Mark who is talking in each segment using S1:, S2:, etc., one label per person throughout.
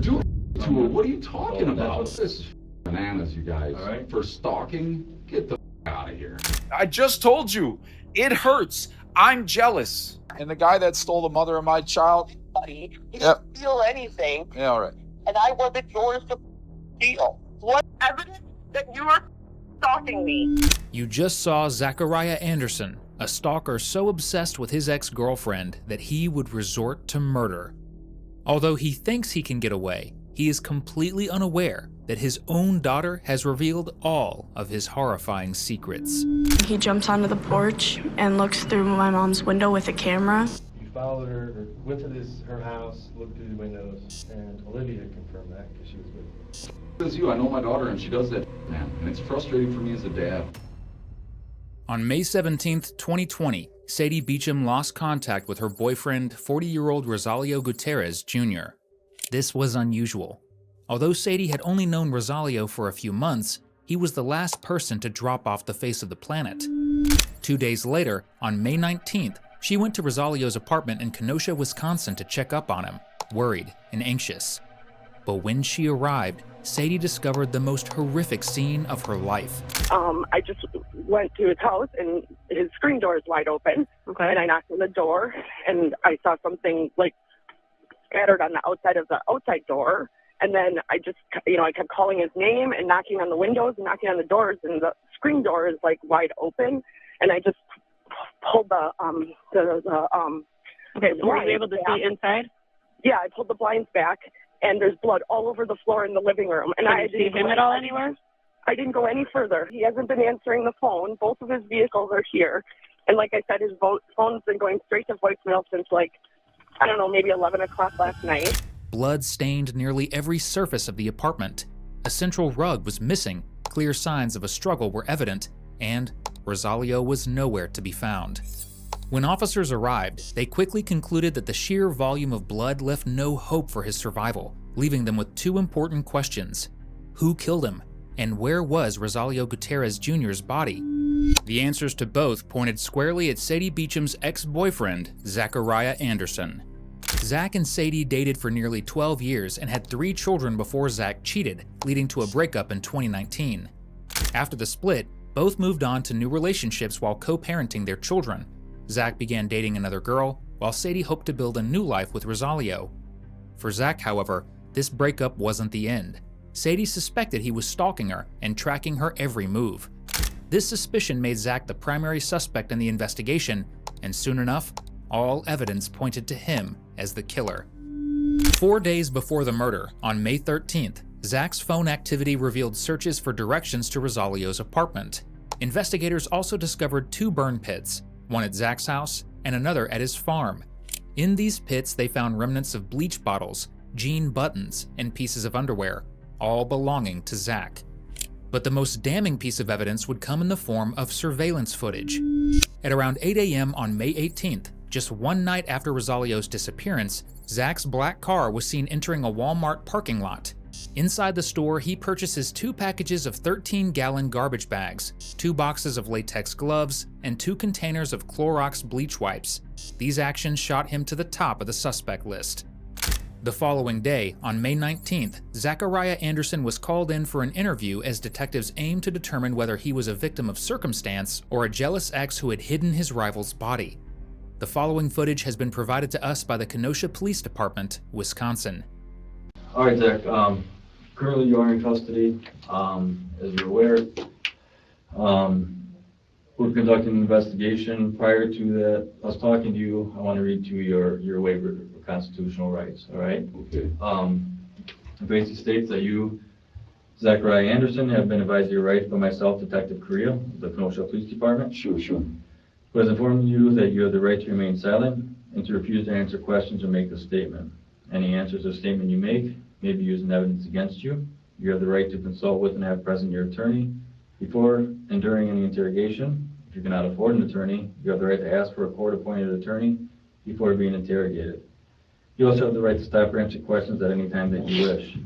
S1: do to her. What are you talking about? This is bananas, you guys. All right. For stalking, get the out of here.
S2: I just told you, it hurts. I'm jealous. And the guy that stole the mother of my child.
S3: Buddy, you didn't steal anything.
S2: Yeah, all right.
S3: And I wasn't yours to steal. What evidence that you are stalking me?
S4: You just saw Zachariah Anderson, a stalker so obsessed with his ex-girlfriend that he would resort to murder. Although he thinks he can get away, he is completely unaware that his own daughter has revealed all of his horrifying secrets.
S5: He jumps onto the porch and looks through my mom's window with a camera.
S6: You followed her, or went to her house, looked through the windows, and Olivia confirmed that because she was with her.
S1: It's you. I know my daughter, and she does that, man. And it's frustrating for me as a dad.
S4: On May 17th, 2020, Sadie Beecham lost contact with her boyfriend, 40-year-old Rosalio Gutierrez Jr. This was unusual. Although Sadie had only known Rosalio for a few months, he was the last person to drop off the face of the planet. 2 days later, on May 19th, she went to Rosalio's apartment in Kenosha, Wisconsin to check up on him, worried and anxious. But when she arrived, Sadie discovered the most horrific scene of her life.
S7: I just went to his house and his screen door is wide open. Okay. And I knocked on the door and I saw something like scattered on the outside of the outside door. And then I just, I kept calling his name and knocking on the windows and knocking on the doors, and the screen door is like wide open. And I just pulled the
S5: Okay, so were you able to see inside?
S7: Yeah, I pulled the blinds back, and there's blood all over the floor in the living room. And
S5: I didn't see him at all anywhere?
S7: I didn't go any further. He hasn't been answering the phone. Both of his vehicles are here. And like I said, his phone's been going straight to voicemail since maybe 11 o'clock last night.
S4: Blood stained nearly every surface of the apartment. A central rug was missing, clear signs of a struggle were evident, and Rosalio was nowhere to be found. When officers arrived, they quickly concluded that the sheer volume of blood left no hope for his survival, leaving them with two important questions. Who killed him? And where was Rosalio Gutierrez Jr.'s body? The answers to both pointed squarely at Sadie Beecham's ex-boyfriend, Zachariah Anderson. Zach and Sadie dated for nearly 12 years and had 3 children before Zach cheated, leading to a breakup in 2019. After the split, both moved on to new relationships while co-parenting their children. Zach began dating another girl, while Sadie hoped to build a new life with Rosalio. For Zach, however, this breakup wasn't the end. Sadie suspected he was stalking her and tracking her every move. This suspicion made Zach the primary suspect in the investigation, and soon enough, all evidence pointed to him as the killer. 4 days before the murder, on May 13th, Zach's phone activity revealed searches for directions to Rosalio's apartment. Investigators also discovered 2 burn pits, one at Zach's house and another at his farm. In these pits, they found remnants of bleach bottles, jean buttons, and pieces of underwear, all belonging to Zach. But the most damning piece of evidence would come in the form of surveillance footage. At around 8 a.m. on May 18th, just one night after Rosalio's disappearance, Zach's black car was seen entering a Walmart parking lot. Inside the store, he purchases 2 packages of 13-gallon garbage bags, 2 boxes of latex gloves, and 2 containers of Clorox bleach wipes. These actions shot him to the top of the suspect list. The following day, on May 19th, Zachariah Anderson was called in for an interview as detectives aimed to determine whether he was a victim of circumstance or a jealous ex who had hidden his rival's body. The following footage has been provided to us by the Kenosha Police Department, Wisconsin.
S8: All right, Zach. Currently you are in custody. As you're aware, we're conducting an investigation. Prior to us talking to you, I want to read to you your waiver of constitutional rights. All right.
S1: Okay.
S8: It basically states that you, Zachariah Anderson, have been advised of your rights by myself, Detective Correa, of the Kenosha Police Department.
S1: Sure.
S8: Who has informed you that you have the right to remain silent and to refuse to answer questions or make a statement. Any answers or statement you make may be used in evidence against you. You have the right to consult with and have present your attorney before and during any interrogation. If you cannot afford an attorney, you have the right to ask for a court-appointed attorney before being interrogated. You also have the right to stop or answer questions at any time that you wish. Do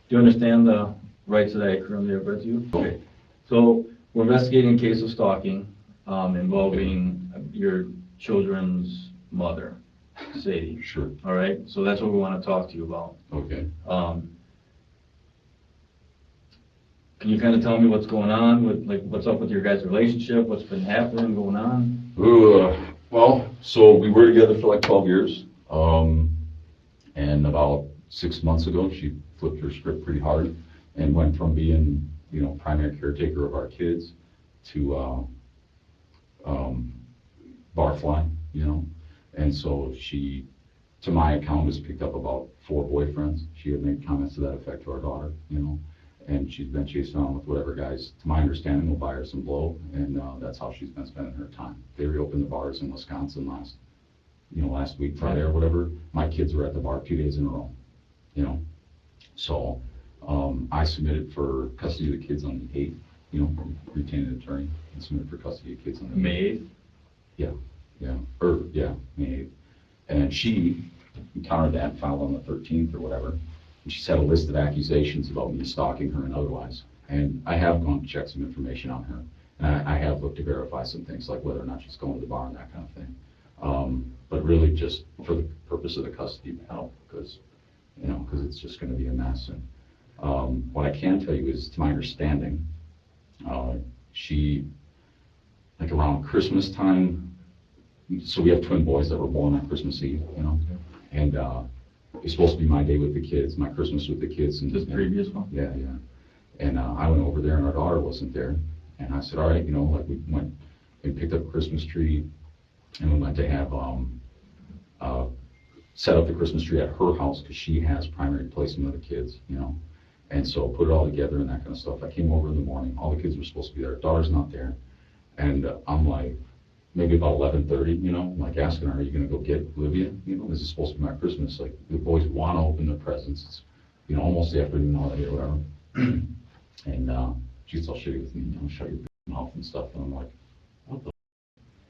S8: you understand the rights that I currently have read to you? Okay. So we're investigating a case of stalking involving your children's mother. Sadie.
S1: Sure.
S8: All right, so that's what we want to talk to you about.
S1: Okay.
S8: Can you kind of tell me what's going on with, like, what's up with your guys' relationship? What's been happening, going on?
S1: Well, so we were together for like 12 years. And about 6 months ago, she flipped her script pretty hard and went from being, you know, primary caretaker of our kids to barfly, you know. And so she, to my account, has picked up about 4 boyfriends. She had made comments to that effect to our daughter, you know. And she's been chasing around with whatever guys, to my understanding, will buy her some blow, and that's how she's been spending her time. They reopened the bars in Wisconsin last week, Friday or whatever. My kids were at the bar 2 days in a row, you know. So I submitted for custody of the kids on the 8th, you know, retained an attorney, and submitted for custody of kids on the 8th.
S8: May 8th?
S1: May 8th. And then she countered that and filed on the 13th or whatever. And she's had a list of accusations about me stalking her and otherwise. And I have gone to check some information on her. And I have looked to verify some things, like whether or not she's going to the bar and that kind of thing. But really just for the purpose of the custody battle, because it's just going to be a mess. And what I can tell you is, to my understanding, she, like around Christmas time, so we have twin boys that were born on Christmas Eve, you know, and it's supposed to be my day with the kids, my Christmas with the kids. And
S8: This previous one?
S1: Yeah. And I went over there and our daughter wasn't there. And I said, all right, you know, like we went and picked up a Christmas tree, and we went to have set up the Christmas tree at her house because she has primary placement of the kids, you know. And so put it all together and that kind of stuff. I came over in the morning. All the kids were supposed to be there. Daughter's not there. And I'm like, maybe about 11:30, you know, like asking her, are you going to go get Olivia? You know, this is supposed to be my Christmas. Like, the boys want to open their presents. It's, you know, almost the afternoon holiday or whatever. And she gets all shitty with me, you know, shut your mouth and stuff. And I'm like, what the,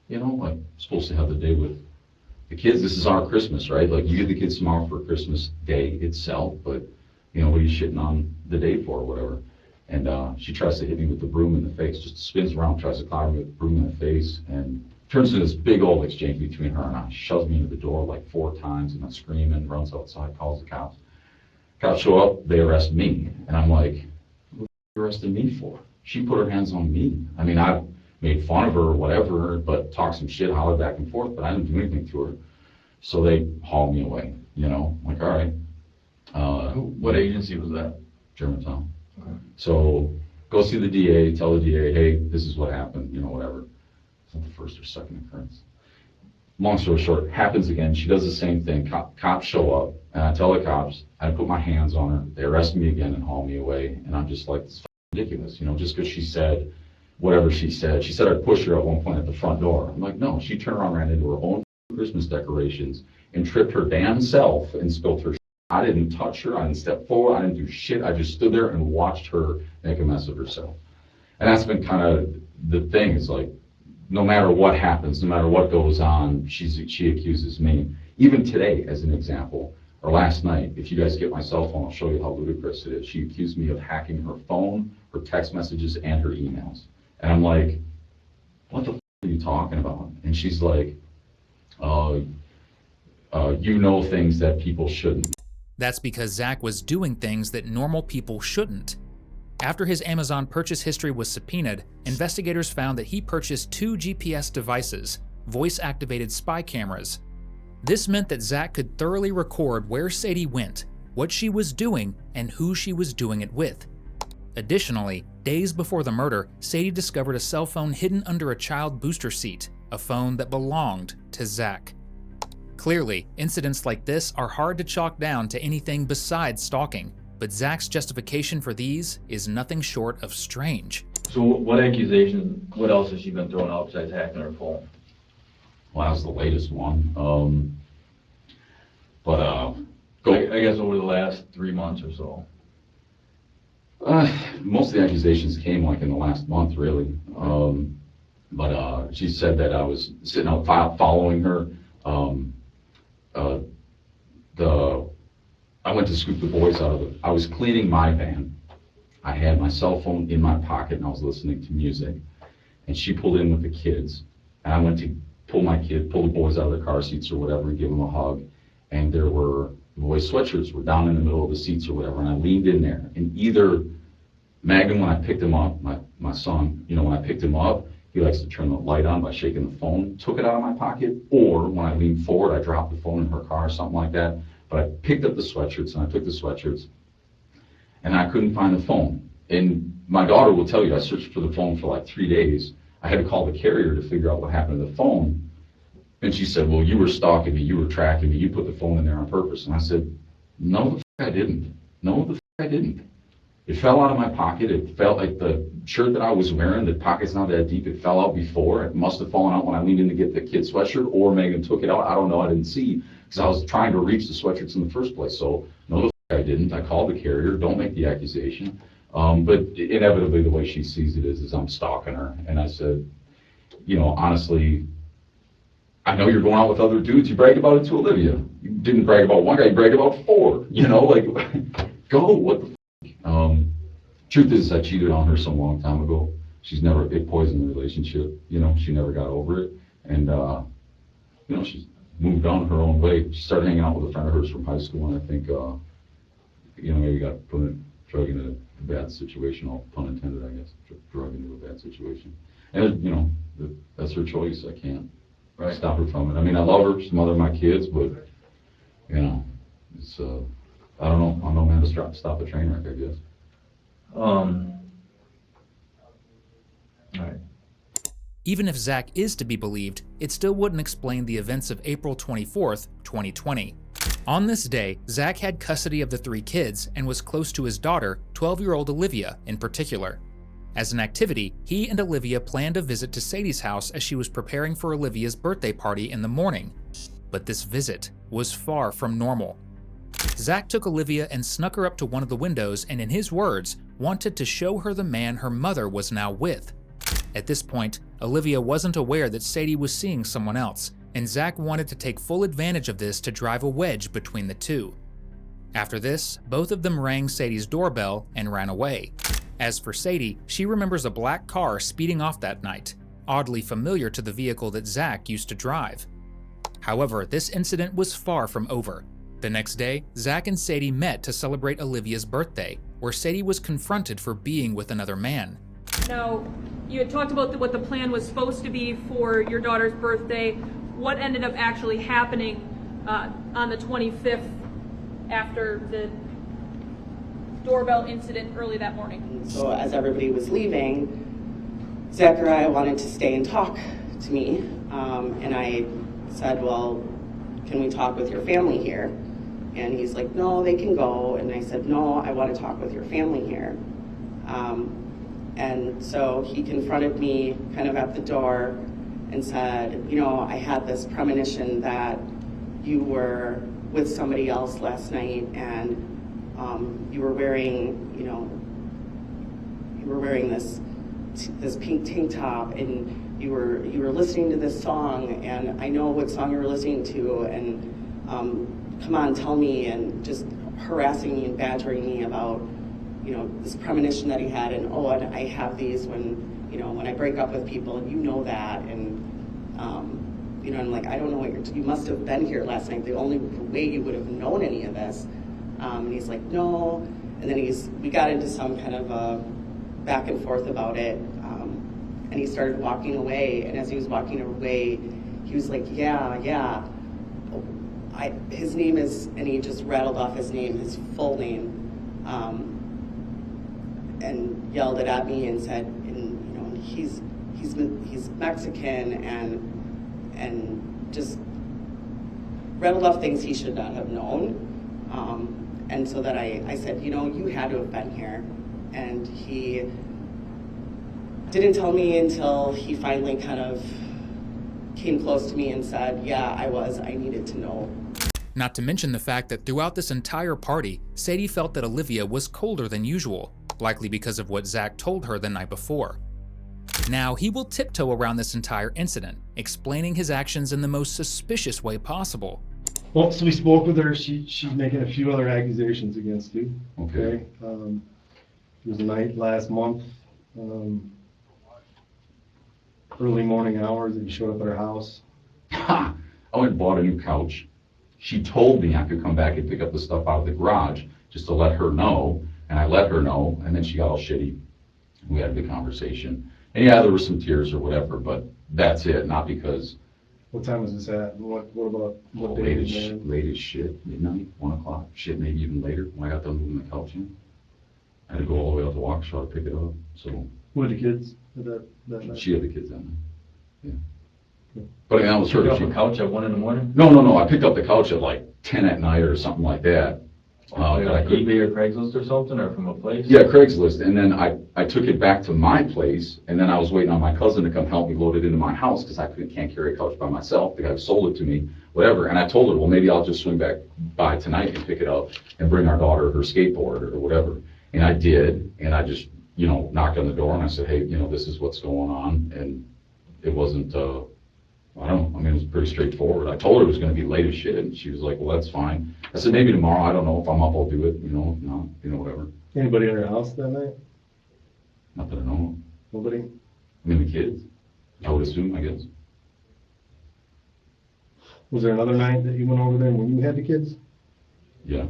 S1: you know, like, supposed to have the day with the kids. This is our Christmas, right? Like, you give the kids tomorrow for Christmas Day itself, but, you know, what are you shitting on the day for or whatever? And she tries to hit me with the broom in the face, just spins around, tries to cloud me with the broom in the face, and turns into this big old exchange between her and I. Shoves me into the door like 4 times, and I'm screaming, runs outside, calls the cops. Cops show up, they arrest me, and I'm like, what are you arresting me for? She put her hands on me. I mean, I've made fun of her or whatever, but talked some shit, hollered back and forth, but I didn't do anything to her. So they hauled me away, you know, like, all right.
S8: What agency was that?
S1: Germantown.
S8: Okay.
S1: So go see the DA, tell the DA, hey, this is what happened, you know, whatever. It's not the first or second occurrence. Long story short, happens again. She does the same thing. Cops show up, and I tell the cops, I put my hands on her. They arrest me again and haul me away. And I'm just like, it's ridiculous, you know, just because she said whatever she said. She said I'd push her at one point at the front door. I'm like, no, she turned around, ran into her own Christmas decorations and tripped her damn self and spilled her. I didn't touch her. I didn't step forward. I didn't do shit. I just stood there and watched her make a mess of herself. And that's been kind of the thing. It's like, no matter what happens, no matter what goes on, she accuses me. Even today, as an example, or last night, if you guys get my cell phone, I'll show you how ludicrous it is. She accused me of hacking her phone, her text messages, and her emails. And I'm like, what the f*** are you talking about? And she's like, you know things that people shouldn't.
S4: That's because Zach was doing things that normal people shouldn't. After his Amazon purchase history was subpoenaed, investigators found that he purchased 2 GPS devices, voice-activated spy cameras. This meant that Zach could thoroughly record where Sadie went, what she was doing, and who she was doing it with. Additionally, days before the murder, Sadie discovered a cell phone hidden under a child booster seat, a phone that belonged to Zach. Clearly, incidents like this are hard to chalk down to anything besides stalking, but Zach's justification for these is nothing short of strange.
S8: So what accusations, what else has she been throwing out besides hacking her phone?
S1: Well, that was the latest one.
S8: I guess over the last 3 months or so.
S1: Most of the accusations came like in the last month, really. She said that I was sitting out following her. I went to scoop the boys out of it. I was cleaning my van. I had my cell phone in my pocket and I was listening to music. And she pulled in with the kids. And I went to pull the boys out of their car seats or whatever and give them a hug. And there were, the boys' sweatshirts were down in the middle of the seats or whatever, and I leaned in there. And either Magnum, when I picked him up, my son, when I picked him up, he likes to turn the light on by shaking the phone, took it out of my pocket, or when I leaned forward, I dropped the phone in her car or something like that. But I picked up the sweatshirts, and I took the sweatshirts, and I couldn't find the phone. And my daughter will tell you, I searched for the phone for like 3 days. I had to call the carrier to figure out what happened to the phone. And she said, well, you were stalking me, you were tracking me, you put the phone in there on purpose. And I said, no, I didn't. No, I didn't. It fell out of my pocket. It felt like the shirt that I was wearing, the pocket's not that deep, it fell out before. It must have fallen out when I leaned in to get the kid's sweatshirt, or Megan took it out. I don't know, I didn't see, because I was trying to reach the sweatshirts in the first place. So, no, I didn't. I called the carrier, don't make the accusation. But inevitably, the way she sees it is I'm stalking her. And I said, honestly, I know you're going out with other dudes. You bragged about it to Olivia. You didn't brag about one guy, you bragged about 4. Go, what the truth is, I cheated on her some long time ago. It poisoned the relationship. She never got over it. And, she's moved on her own way. She started hanging out with a friend of hers from high school, and I think, maybe got drug into a bad situation, all pun intended, I guess, drug into a bad situation. And, that's her choice. I can't stop her from it. I mean, I love her. She's the mother of my kids, but, it's, I don't know. I'm no man to stop a train wreck, I guess.
S8: All right.
S4: Even if Zach is to be believed, it still wouldn't explain the events of April 24th, 2020. On this day, Zach had custody of the 3 kids and was close to his daughter, 12-year-old Olivia, in particular. As an activity, he and Olivia planned a visit to Sadie's house as she was preparing for Olivia's birthday party in the morning. But this visit was far from normal. Zach took Olivia and snuck her up to one of the windows and, in his words, wanted to show her the man her mother was now with. At this point, Olivia wasn't aware that Sadie was seeing someone else, and Zach wanted to take full advantage of this to drive a wedge between the two. After this, both of them rang Sadie's doorbell and ran away. As for Sadie, she remembers a black car speeding off that night, oddly familiar to the vehicle that Zach used to drive. However, this incident was far from over. The next day, Zach and Sadie met to celebrate Olivia's birthday, where Sadie was confronted for being with another man.
S9: Now, you had talked about what the plan was supposed to be for your daughter's birthday. What ended up actually happening on the 25th after the doorbell incident early that morning?
S10: So as everybody was leaving, Zachariah wanted to stay and talk to me. And I said, well, can we talk with your family here? And he's like, no, they can go. And I said, no, I want to talk with your family here. And so he confronted me kind of at the door and said, I had this premonition that you were with somebody else last night, and you were wearing, this pink tank top, and you were listening to this song, and I know what song you were listening to, and come on, tell me, and just harassing me and badgering me about, this premonition that he had, and and I have these when I break up with people, and that, and I'm like, I don't know what you must have been here last night. The only way you would have known any of this. And he's like, no. And then we got into some kind of a back and forth about it. And he started walking away. And as he was walking away, he was like, yeah. His name is, and he just rattled off his name, his full name, and yelled it at me and said, he's Mexican, and just rattled off things he should not have known. And so that I said, you had to have been here. And he didn't tell me until he finally kind of came close to me and said, yeah, I was. I needed to know.
S4: Not to mention the fact that throughout this entire party, Sadie felt that Olivia was colder than usual, likely because of what Zach told her the night before. Now, he will tiptoe around this entire incident, explaining his actions in the most suspicious way possible.
S6: Well, so we spoke with her. She's making a few other accusations against you.
S1: Okay.
S6: It was a night last month, early morning hours, that you showed up at her house.
S1: Ha! I went and bought a new couch. She told me I could come back and pick up the stuff out of the garage just to let her know, and I let her know, and then she got all shitty. We had a big conversation. And yeah, there were some tears or whatever, but that's it, not because...
S6: What time was this at? What about, what day
S1: late
S6: was
S1: as,
S6: it?
S1: late as shit, midnight, 1 o'clock, shit, maybe even later, when I got done moving the couch in. I had to go all the way out to Waukesha to pick it up, so...
S6: Who had the kids at that night?
S1: She had the kids in there, yeah. But I mean, that was her.
S8: Pick up a couch at 1 in the morning?
S1: No, I picked up the couch at like 10 at night or something like that.
S8: Like eBay or Craigslist or something, or from a place?
S1: Yeah, Craigslist, and then I took it back to my place, and then I was waiting on my cousin to come help me load it into my house, because I can't carry a couch by myself. The guy who sold it to me, whatever, and I told her, well, maybe I'll just swing back by tonight and pick it up and bring our daughter her skateboard or whatever. And I did, and I just, knocked on the door, and I said, hey, this is what's going on, and it wasn't, it was pretty straightforward. I told her it was going to be late as shit, and she was like, well, that's fine. I said, maybe tomorrow, I don't know, if I'm up, I'll do it, if not, whatever.
S6: Anybody in her house that night?
S1: Not that I know of.
S6: Nobody?
S1: I mean, the kids, I would assume, I guess.
S6: Was there another night that you went over there when you had the kids?
S1: Yeah.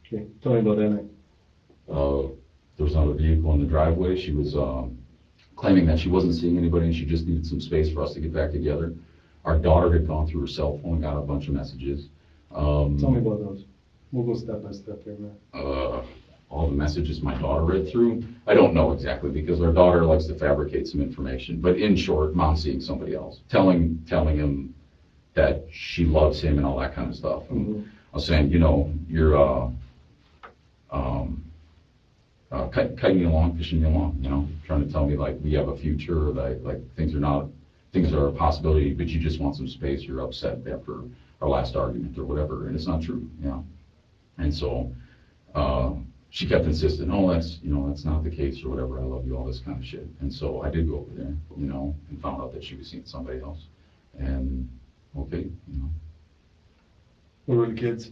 S6: Okay, tell me about that night.
S1: There was another vehicle in the driveway. She was claiming that she wasn't seeing anybody and she just needed some space for us to get back together. Our daughter had gone through her cell phone and got a bunch of messages.
S6: Tell me about those. We'll go step by step here, man.
S1: All the messages my daughter read through, I don't know exactly, because our daughter likes to fabricate some information. But in short, mom's seeing somebody else, telling him that she loves him and all that kind of stuff.
S6: Mm-hmm.
S1: I was saying, you're kiting me along, fishing me along, trying to tell me like we have a future, or like things are a possibility, but you just want some space, you're upset after our last argument or whatever, and it's not true, And so she kept insisting, oh, that's not the case or whatever, I love you, all this kind of shit. And so I did go over there, and found out that she was seeing somebody else. And okay,
S6: Where were the kids?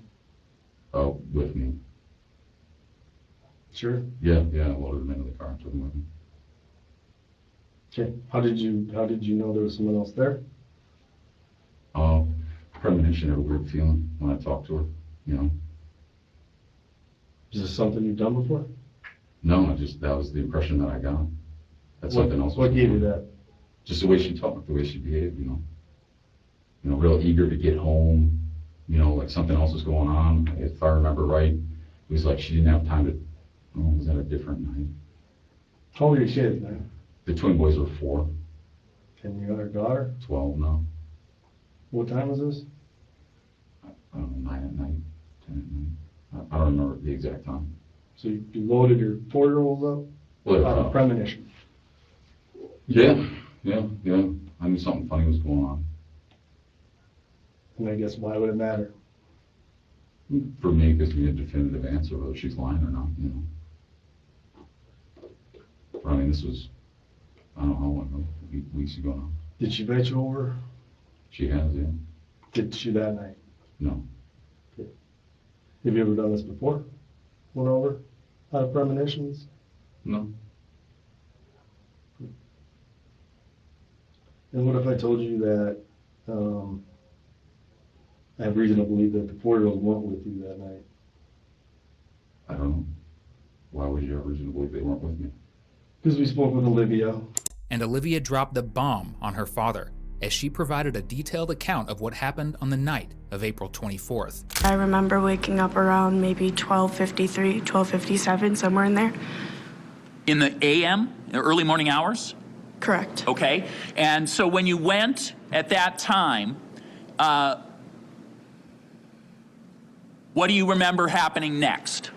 S1: With me.
S6: Sure.
S1: Yeah, I loaded them into the car and took them with me.
S6: Okay. How did you know there was someone else there?
S1: Premonition, had a weird feeling when I talked to her,
S6: Is this something you've done before?
S1: No, that was the impression that I got. That something else was
S6: What gave
S1: going
S6: you
S1: on.
S6: that?
S1: Just the way she talked, the way she behaved, real eager to get home, like something else was going on. If I remember right, it was like she didn't have time to, was that a different night?
S6: How old are your kids, man?
S1: The twin boys were 4.
S6: And your other daughter?
S1: 12 now.
S6: What time was this?
S1: I don't know, 9 at night, 10 at night. I don't remember the exact time.
S6: So you loaded your 4-year-olds up?
S1: Well,
S6: premonition.
S1: Yeah. I knew something funny was going on.
S6: And I guess why would it matter?
S1: For me, because we had a definitive answer whether she's lying or not, But I mean, this was, I don't know how long ago, weeks ago now.
S6: Did she invite you over?
S1: She has, yeah.
S6: Did she that night?
S1: No.
S6: Okay. Have you ever done this before? Went over out of premonitions?
S1: No.
S6: And what if I told you that I have reason to believe that the 4-year-olds weren't with you that night?
S1: I don't know. Why would you have reason to believe they weren't with me?
S6: Because we spoke with Olivia.
S4: And Olivia dropped the bomb on her father as she provided a detailed account of what happened on the night of April 24th.
S5: I remember waking up around maybe 12:53, 12:57, somewhere in there.
S11: In the AM, early morning hours?
S5: Correct.
S11: Okay. And so when you went at that time, what do you remember happening next?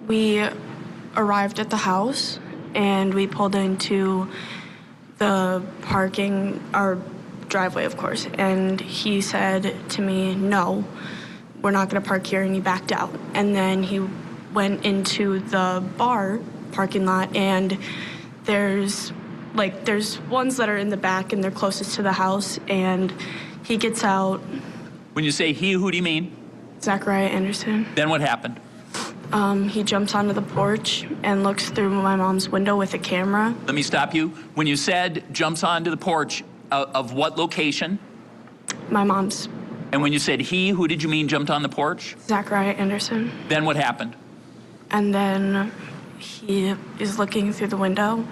S5: We arrived at the house and we pulled into the parking, our driveway, of course, and he said to me, no, we're not going to park here, and he backed out. And then he went into the bar parking lot, and there's ones that are in the back and they're closest to the house, and he gets out.
S11: When you say he, who do you mean?
S5: Zachariah Anderson.
S11: Then what happened?
S5: He jumps onto the porch and looks through my mom's window with a camera.
S11: Let me stop you. When you said jumps onto the porch, of what location?
S5: My mom's.
S11: And when you said he, who did you mean jumped on the porch?
S5: Zachariah Anderson.
S11: Then what happened?
S5: And then he is looking through the window,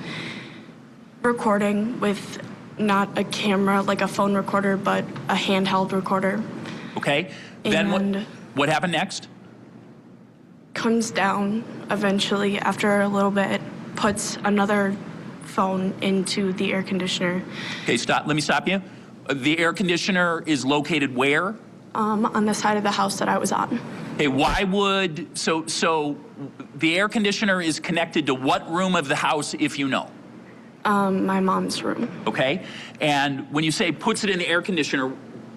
S5: recording with not a camera, like a phone recorder, but a handheld recorder.
S11: Okay. Then
S5: And
S11: what happened next?
S5: comes down eventually after a little bit, puts another phone into the air conditioner.
S11: Okay, stop. Let me stop you. The air conditioner is located where?
S5: On the side of the house that I was on.
S11: Okay, why would, so the air conditioner is connected to what room of the house, if you know?
S5: My mom's room.
S11: Okay, and when you say puts it in the air conditioner,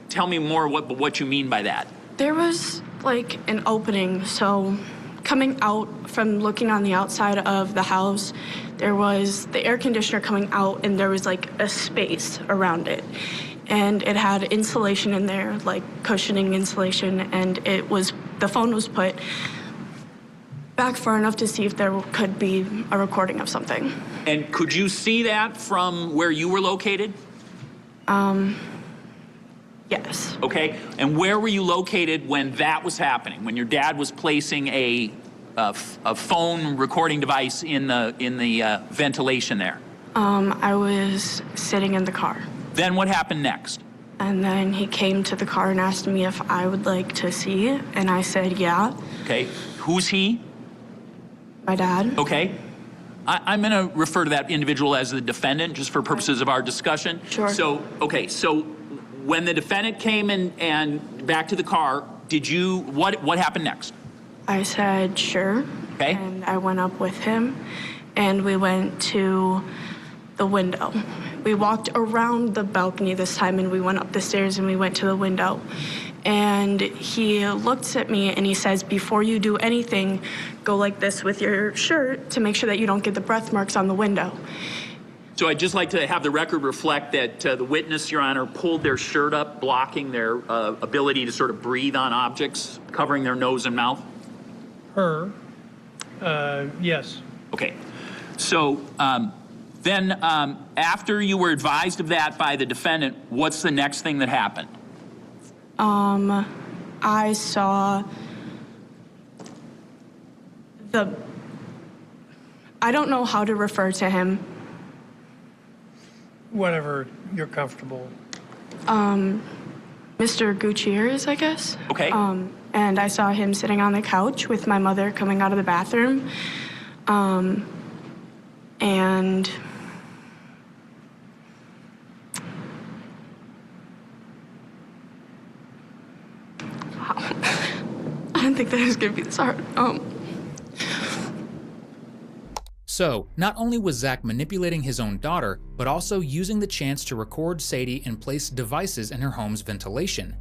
S11: tell me more what you mean by that.
S5: There was like an opening, so coming out from looking on the outside of the house, there was the air conditioner coming out and there was like a space around it. And it had insulation in there, like cushioning insulation, and the phone was put back far enough to see if there could be a recording of something.
S11: And could you see that from where you were located?
S5: Yes.
S11: Okay, and where were you located when that was happening? When your dad was placing a phone recording device in the ventilation there?
S5: I was sitting in the car.
S11: Then what happened next?
S5: And then he came to the car and asked me if I would like to see it, and I said yeah.
S11: Okay, who's he?
S5: My dad.
S11: Okay. I'm going to refer to that individual as the defendant, just for purposes of our discussion.
S5: Sure.
S11: So, okay, so when the defendant came and back to the car, what happened next?
S5: I said sure.
S11: Okay.
S5: And I went up with him, and we went to the window. We walked around the balcony this time, and we went up the stairs, and we went to the window. And he looks at me and he says, before you do anything, go like this with your shirt to make sure that you don't get the breath marks on the window.
S11: So I'd just like to have the record reflect that the witness, Your Honor, pulled their shirt up, blocking their ability to sort of breathe on objects, covering their nose and mouth.
S12: Her, yes.
S11: Okay. So then after you were advised of that by the defendant, what's the next thing that happened?
S5: I saw I don't know how to refer to him.
S12: Whatever you're comfortable.
S5: Mr. Gutierrez, I guess.
S11: Okay.
S5: And I saw him sitting on the couch with my mother coming out of the bathroom. And I didn't think that was gonna be this hard.
S4: So, not only was Zach manipulating his own daughter, but also using the chance to record Sadie and place devices in her home's ventilation.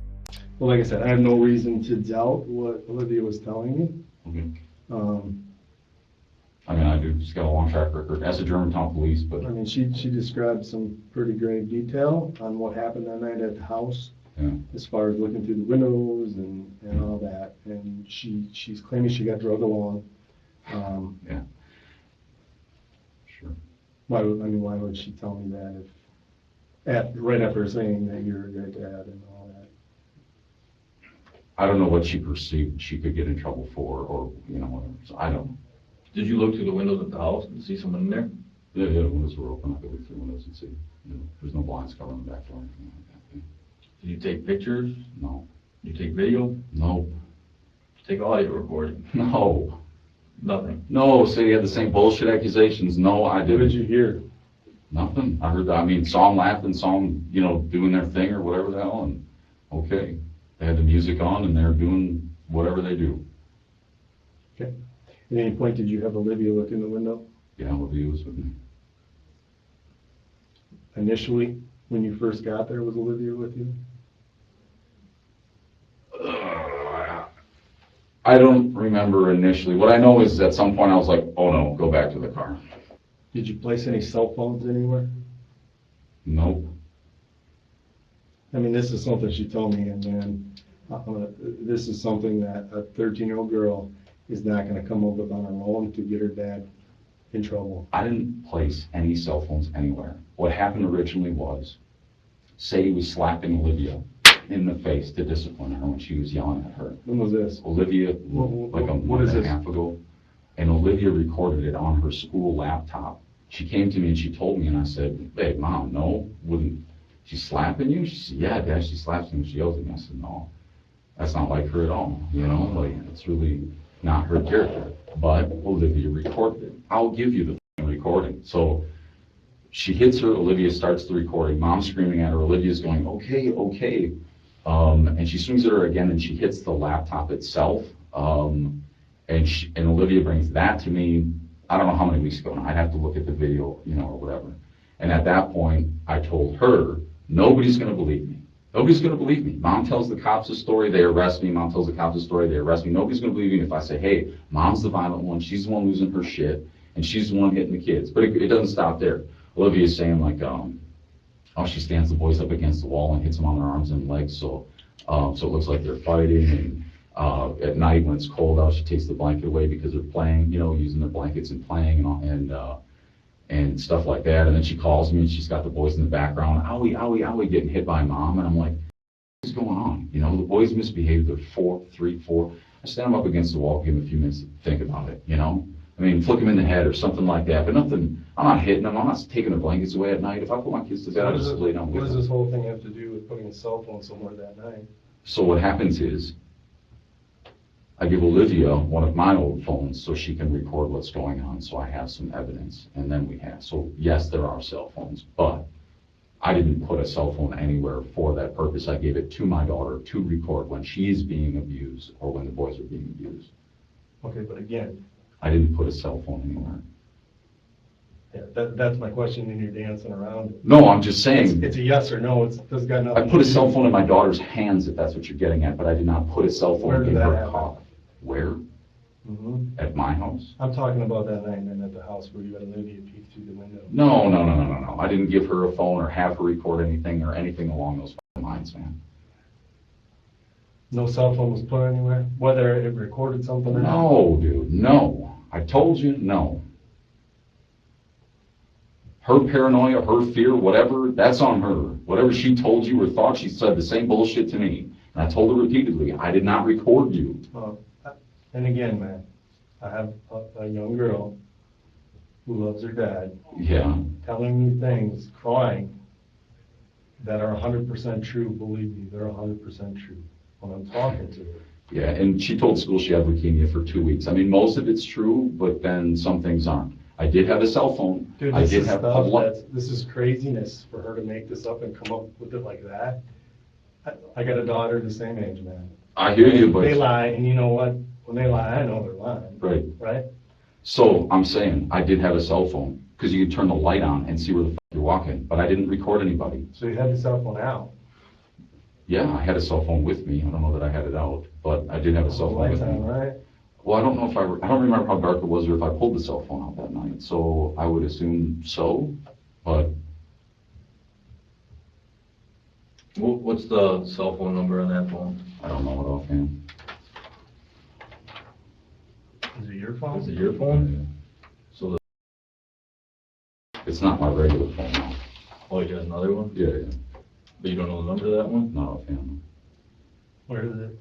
S6: Well, like I said, I have no reason to doubt what Olivia was telling me.
S1: Okay. I mean, I do. She's got a long track record as a Germantown police, but
S6: I mean, she described some pretty grave detail on what happened that night at the house.
S1: yeah.
S6: As far as looking through the windows and all that, and she's claiming she got drugged along.
S1: Yeah. Sure.
S6: Why would she tell me that right after saying that you're a great dad and all that?
S1: I don't know what she perceived she could get in trouble for, or whatever. So I don't.
S8: Did you look through the windows of the house and see someone in there?
S1: Yeah, the windows were open. I could look through the windows and see. There's no blinds covering the back door or anything like that.
S8: Did you take pictures?
S1: No.
S8: Did you take video?
S1: No.
S8: Did you take audio recording?
S1: No.
S8: Nothing.
S1: No, so you had the same bullshit accusations. No, I didn't.
S6: What did you hear?
S1: Nothing. I heard that. I mean, saw them laughing, saw them, doing their thing or whatever the hell, and okay. They had the music on and they're doing whatever they do.
S6: Okay. At any point, did you have Olivia look in the window?
S1: Yeah, Olivia was with me.
S6: Initially, when you first got there, was Olivia with you?
S1: I don't remember initially. What I know is at some point I was like, oh no, go back to the car.
S6: Did you place any cell phones anywhere?
S1: Nope.
S6: I mean, this is something she told me, and then this is something that a 13-year-old girl is not gonna come up with on her own to get her dad in trouble.
S1: I didn't place any cell phones anywhere. What happened originally was, Sadie was slapping Olivia in the face to discipline her when she was yelling at her.
S6: When was this?
S1: Olivia, like a month and a half ago, and Olivia recorded it on her school laptop. She came to me and she told me, and I said, "Hey, Mom, no, wouldn't she slapping you?" She said, "Yeah, Dad, she slaps me and she yells at me." I said, "No, that's not like her at all, you know, like, it's really not her character." But Olivia recorded it. I'll give you the recording. So she hits her, Olivia starts the recording, Mom's screaming at her, Olivia's going, "Okay, okay." And she swings at her again and she hits the laptop itself. And Olivia brings that to me, I don't know how many weeks ago now. I'd have to look at the video, you know, or whatever. And at that point, I told her, nobody's going to believe me. Nobody's going to believe me. Mom tells the cops a story, they arrest me. Mom tells the cops a story, they arrest me. Nobody's going to believe me if I say, hey, Mom's the violent one, she's the one losing her shit, and she's the one hitting the kids. But it doesn't stop there. Olivia's saying, like, she stands the boys up against the wall and hits them on their arms and legs, so it looks like they're fighting. And at night when it's cold out, she takes the blanket away because they're playing, you know, using their blankets and playing and stuff like that. And then she calls me and she's got the boys in the background, owie, owie, owie, getting hit by Mom. And I'm like, what's going on? You know, the boys misbehaved. They're 3, 4. I stand them up against the wall, give them a few minutes to think about it, you know? I mean, flick them in the head or something like that, but nothing. I'm not hitting them. I'm not taking their blankets away at night. If I put my kids to bed, I just lay down with them.
S6: What does this whole thing have to do with putting a cell phone somewhere that night?
S1: So what happens is, I give Olivia one of my old phones so she can record what's going on, so I have some evidence, and then we have. So yes, there are cell phones, but I didn't put a cell phone anywhere for that purpose. I gave it to my daughter to record when she's being abused or when the boys are being abused.
S6: Okay, but again,
S1: I didn't put a cell phone anywhere.
S6: yeah, that's my question, and you're dancing around it.
S1: No, I'm just saying.
S6: It's a yes or no. It's got nothing.
S1: I put a cell phone in my daughter's hands, if that's what you're getting at, but I did not put a cell phone in her car. Where?
S6: Mm-hmm.
S1: At my house?
S6: I'm talking about that night and then at the house where you had Olivia peek through the window.
S1: No. I didn't give her a phone or have her record anything or anything along those lines, man.
S6: No cell phone was put anywhere? Whether it recorded something or not?
S1: No, dude, no. I told you, no. Her paranoia, her fear, whatever, that's on her. Whatever she told you or thought, she said the same bullshit to me. And I told her repeatedly, I did not record you.
S6: And again, man, I have a young girl who loves her dad.
S1: Yeah.
S6: Telling me things, crying, that are 100% true. Believe me, they're 100% true when I'm talking to her.
S1: Yeah, and she told school she had leukemia for 2 weeks. I mean, most of it's true, but then some things aren't. I did have a cell phone.
S6: Dude,
S1: I did have
S6: this is craziness for her to make this up and come up with it like that. I got a daughter the same age, man.
S1: I hear you, but
S6: they lie, and you know what? When they lie, I know they're lying.
S1: Right.
S6: Right?
S1: So I'm saying I did have a cell phone because you could turn the light on and see where the fuck you're walking, but I didn't record anybody.
S6: So you had the cell phone out?
S1: Yeah, I had a cell phone with me. I don't know that I had it out, but I did have a cell phone with me.
S6: Right?
S1: Well, I don't know if I don't remember how dark it was or if I pulled the cell phone out that night, so I would assume so, but.
S8: What's the cell phone number on that phone?
S1: I don't know it offhand.
S6: Is it your phone?
S8: Is it your phone?
S1: So it's not my regular phone now.
S8: Oh, you got another one?
S1: Yeah.
S8: But you don't know the number of that one?
S1: Not offhand.
S6: Where is it?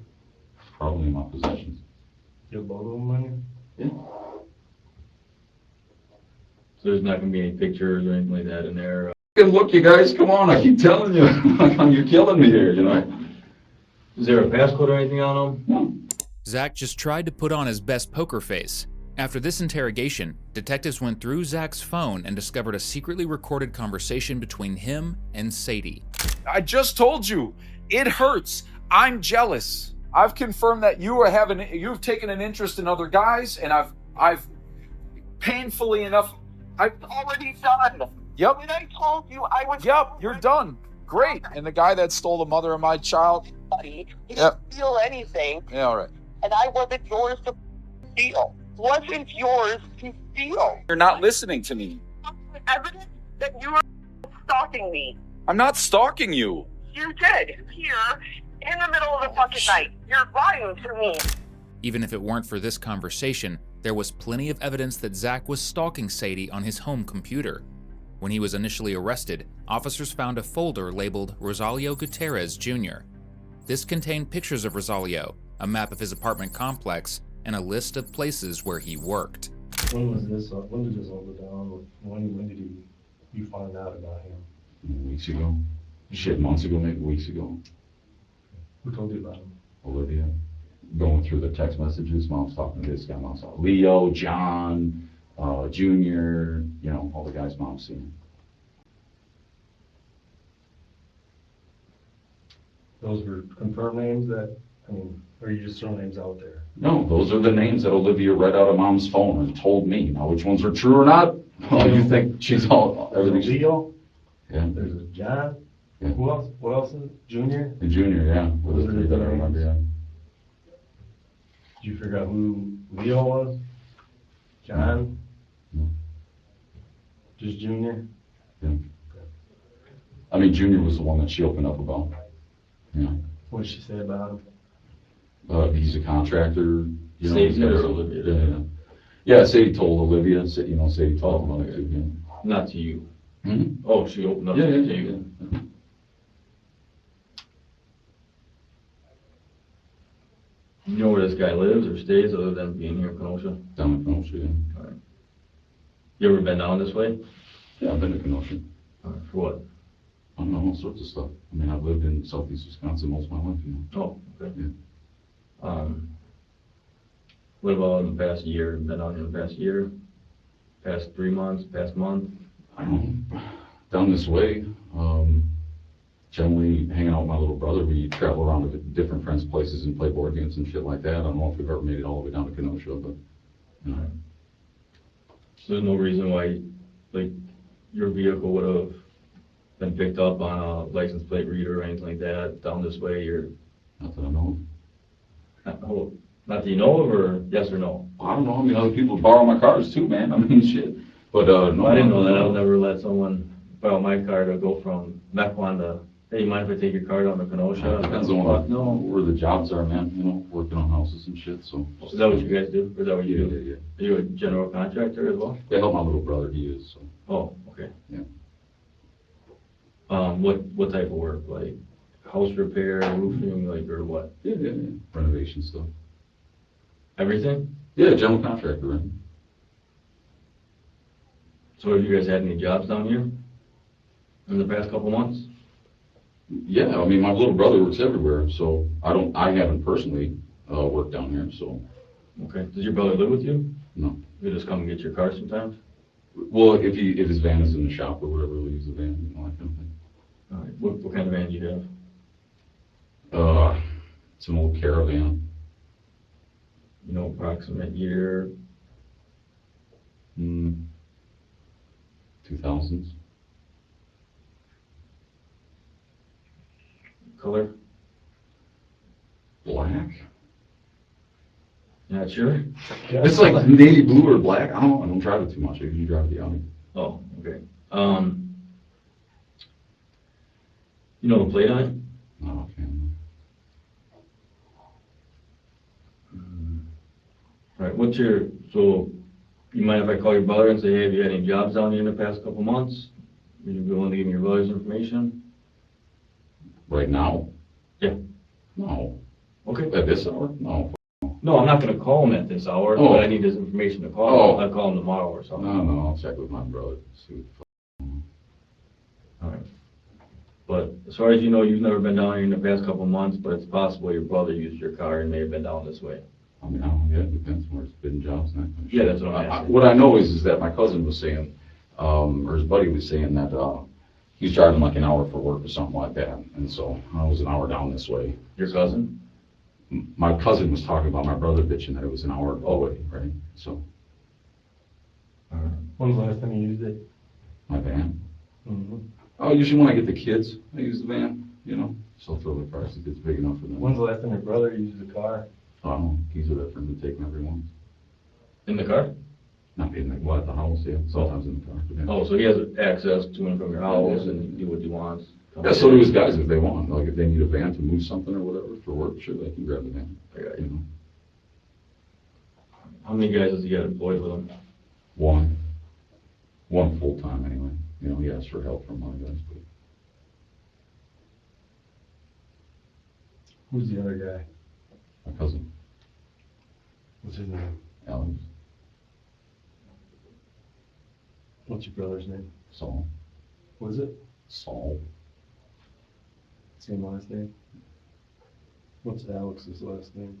S1: Probably in my possessions.
S6: You have both of them on you?
S1: Yeah.
S8: So there's not going to be any pictures or anything like that in there?
S1: Look, you guys, come on, I keep telling you. You're killing me here, you know?
S8: Is there a passcode or anything on them?
S1: No.
S4: Zach just tried to put on his best poker face. After this interrogation, detectives went through Zach's phone and discovered a secretly recorded conversation between him and Sadie.
S2: I just told you, it hurts. I'm jealous. I've confirmed that you've taken an interest in other guys, and I've painfully enough,
S3: I've already done.
S2: Yep.
S3: When I told you I was.
S2: Yep, you're done. Great. And the guy that stole the mother of my child.
S3: He didn't steal anything.
S2: Yeah, all right.
S3: And I wasn't yours to steal. Wasn't yours to steal.
S2: You're not listening to me.
S3: Evidence that you are stalking me.
S2: I'm not stalking you.
S3: You did. Here, in the middle of the fucking night. You're lying to me.
S4: Even if it weren't for this conversation, there was plenty of evidence that Zach was stalking Sadie on his home computer. When he was initially arrested, officers found a folder labeled Rosalio Gutierrez Jr. This contained pictures of Rosalio, a map of his apartment complex, and a list of places where he worked.
S6: When was this, when did this all go down? When did you find out about him?
S1: Weeks ago. Shit, months ago, maybe weeks ago.
S6: Who told you about him?
S1: Olivia. Going through the text messages, mom's talking to this guy, mom's talking Leo, John, Junior, you know, all the guys mom's seen.
S6: Those were confirmed names that, I mean, or you just throw names out there?
S1: No, those are the names that Olivia read out of mom's phone and told me. Now, which ones are true or not? Oh, you think she's all, everything's...
S6: Leo?
S1: Yeah.
S6: There's a John?
S1: Yeah.
S6: Who else? What else is it? Junior?
S1: The Junior, yeah. Were the three that I remember, yeah.
S6: Did you figure out who Leo was? John?
S1: No.
S6: Just Junior?
S1: Yeah. I mean, Junior was the one that she opened up about. Yeah.
S6: What did she say about him?
S1: He's a contractor, you know.
S8: Sadie or Olivia?
S1: Yeah. Yeah, Sadie told Olivia, you know, Sadie told him about it too, yeah.
S8: Not to you.
S1: Hmm?
S8: Oh, she opened up
S1: Yeah,
S8: to
S1: yeah,
S8: you.
S1: yeah.
S8: You know where this guy lives or stays other than being here in Kenosha?
S1: Down in Kenosha, yeah.
S8: All right. You ever been down this way?
S1: Yeah, I've been to Kenosha.
S8: All right. For what?
S1: I don't know, all sorts of stuff. I mean, I've lived in southeast Wisconsin most of my life, you know.
S8: Oh, okay.
S1: Yeah.
S8: What about in the past year? Been down here in the past year? Past 3 months? Past month?
S1: I don't know. Down this way, generally hanging out with my little brother. We travel around to different friends' places and play board games and shit like that. I don't know if we've ever made it all the way down to Kenosha, but, you know.
S8: So there's no reason why, like, your vehicle would have been picked up on a license plate reader or anything like that down this way? You're
S1: Not that I know
S8: not that you know of, or yes or no?
S1: of. I don't know. I mean, other people borrow my cars too, man. I mean, shit. But, no.
S8: I didn't know that. I'll never let someone borrow my car to go from Mequon to, hey, you mind if I take your car down to Kenosha?
S1: Depends on where the jobs are, man, you know, working on houses and shit, so.
S8: Is that what you guys do? Or is that what you do?
S1: Yeah.
S8: Are you a general contractor as well?
S1: Yeah, help my little brother, he is, so.
S8: Oh, okay.
S1: Yeah.
S8: What type of work? Like house repair, roofing, like, or what?
S1: Yeah. Renovation stuff.
S8: Everything?
S1: Yeah, general contractor, right?
S8: So have you guys had any jobs down here in the past couple months?
S1: Yeah, I mean, my little brother works everywhere, so I haven't personally worked down here, so.
S8: Okay. Does your brother live with you?
S1: No.
S8: You just come and get your car sometimes?
S1: Well, if his van is in the shop or whatever, we'll use the van, you know, that kind of thing.
S8: All right. What kind of van do you have?
S1: It's an old Caravan.
S8: You know, approximate year?
S1: 2000s.
S8: Color?
S1: Black.
S8: Not sure?
S1: It's like navy blue or black. I don't know. I don't drive it too much. I usually drive the Audi.
S8: Oh, okay. You know the plate on it?
S1: No, okay.
S8: All right, so you mind if I call your brother and say, hey, have you had any jobs down here in the past couple months? Would you be willing to give me your brother's information?
S1: Right now?
S8: Yeah.
S1: No.
S8: Okay.
S1: At this hour? No.
S8: No, I'm not gonna call him at this hour,
S1: Oh.
S8: but I need his information to call him. I'll call him tomorrow or something.
S1: No, I'll check with my brother. See what the fuck.
S8: All right. But as far as you know, you've never been down here in the past couple months, but it's possible your brother used your car and may have been down this way.
S1: I mean, I don't know. Yeah, it depends where it's been jobs and that kind of shit.
S8: Yeah, that's what I'm asking.
S1: What I know is that my cousin was saying, or his buddy was saying that he's driving like an hour for work or something like that. And so I was an hour down this way.
S8: Your cousin?
S1: My cousin was talking about my brother bitching that it was an hour away, right? So.
S6: When's the last time you used it?
S1: My van?
S6: Mm-hmm.
S1: Oh, usually when I get the kids, I use the van, you know, so throw the price if it's big enough for them.
S6: When's the last time your brother used the car?
S1: I don't know, keys are there for him to take them every once.
S8: In the car?
S1: Not in the, well, at the house, yeah, sometimes in the car. But yeah.
S8: Oh, so he has access to and from your house and do what he wants?
S1: Yeah, so do his guys if they want, like if they need a van to move something or whatever for work, sure, they can grab the van,
S8: I got
S1: you
S8: you.
S1: know.
S8: How many guys does he got employed with him?
S1: One full-time anyway. You know, he asked for help from other guys, but
S6: Who's the other guy?
S1: my cousin,
S6: What's his name?
S1: Alex,
S6: What's your brother's name?
S1: Saul,
S6: What is it?
S1: Saul,
S6: Same last name? What's Alex's last name?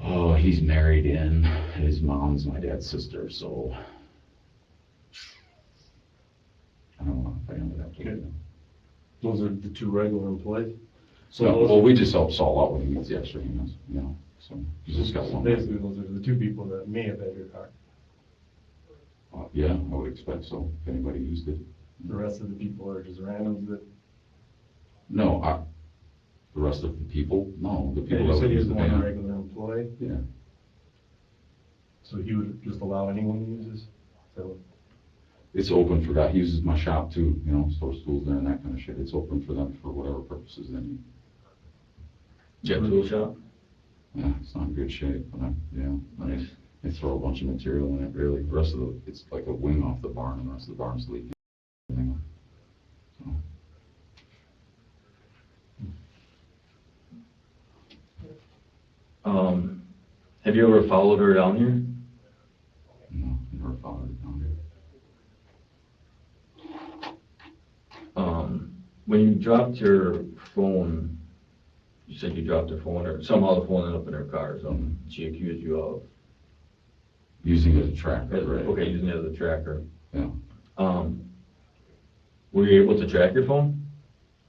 S1: oh, he's married in, his mom's my dad's sister, so I don't know if I ended up with him.
S6: Those are the two regular employees? So
S1: No,
S6: those
S1: well,
S6: are-
S1: we just help Saul out when he needs the extra hands, you know, so he's just got one.
S6: Basically, those are the two people that may have had your car.
S1: Yeah, I would expect so, if anybody used it.
S6: The rest of the people are just randoms that,
S1: No, the rest of the people, no, the
S6: yeah,
S1: people
S6: you
S1: that
S6: said
S1: would
S6: he
S1: use
S6: was
S1: the
S6: one
S1: van.
S6: regular employee,
S1: Yeah,
S6: so he would just allow anyone to use this? So,
S1: it's open for that, he uses my shop too, you know, stores tools there and that kind of shit, it's open for them for whatever purposes they need.
S8: Jet tool shop?
S1: Yeah, it's not in good shape, but
S8: Nice.
S1: they throw a bunch of material in it, really, the rest of it's like a wing off the barn, and the rest of the barn's leaking. Anyway, so.
S8: Have you ever followed her down here?
S1: No, never followed it down here.
S8: When you dropped your phone, you said you dropped her phone, or somehow the phone ended up in her car, or something. She accused you of?
S1: Using it as a tracker, right?
S8: Okay, using it as a tracker.
S1: Yeah.
S8: Were you able to track your phone?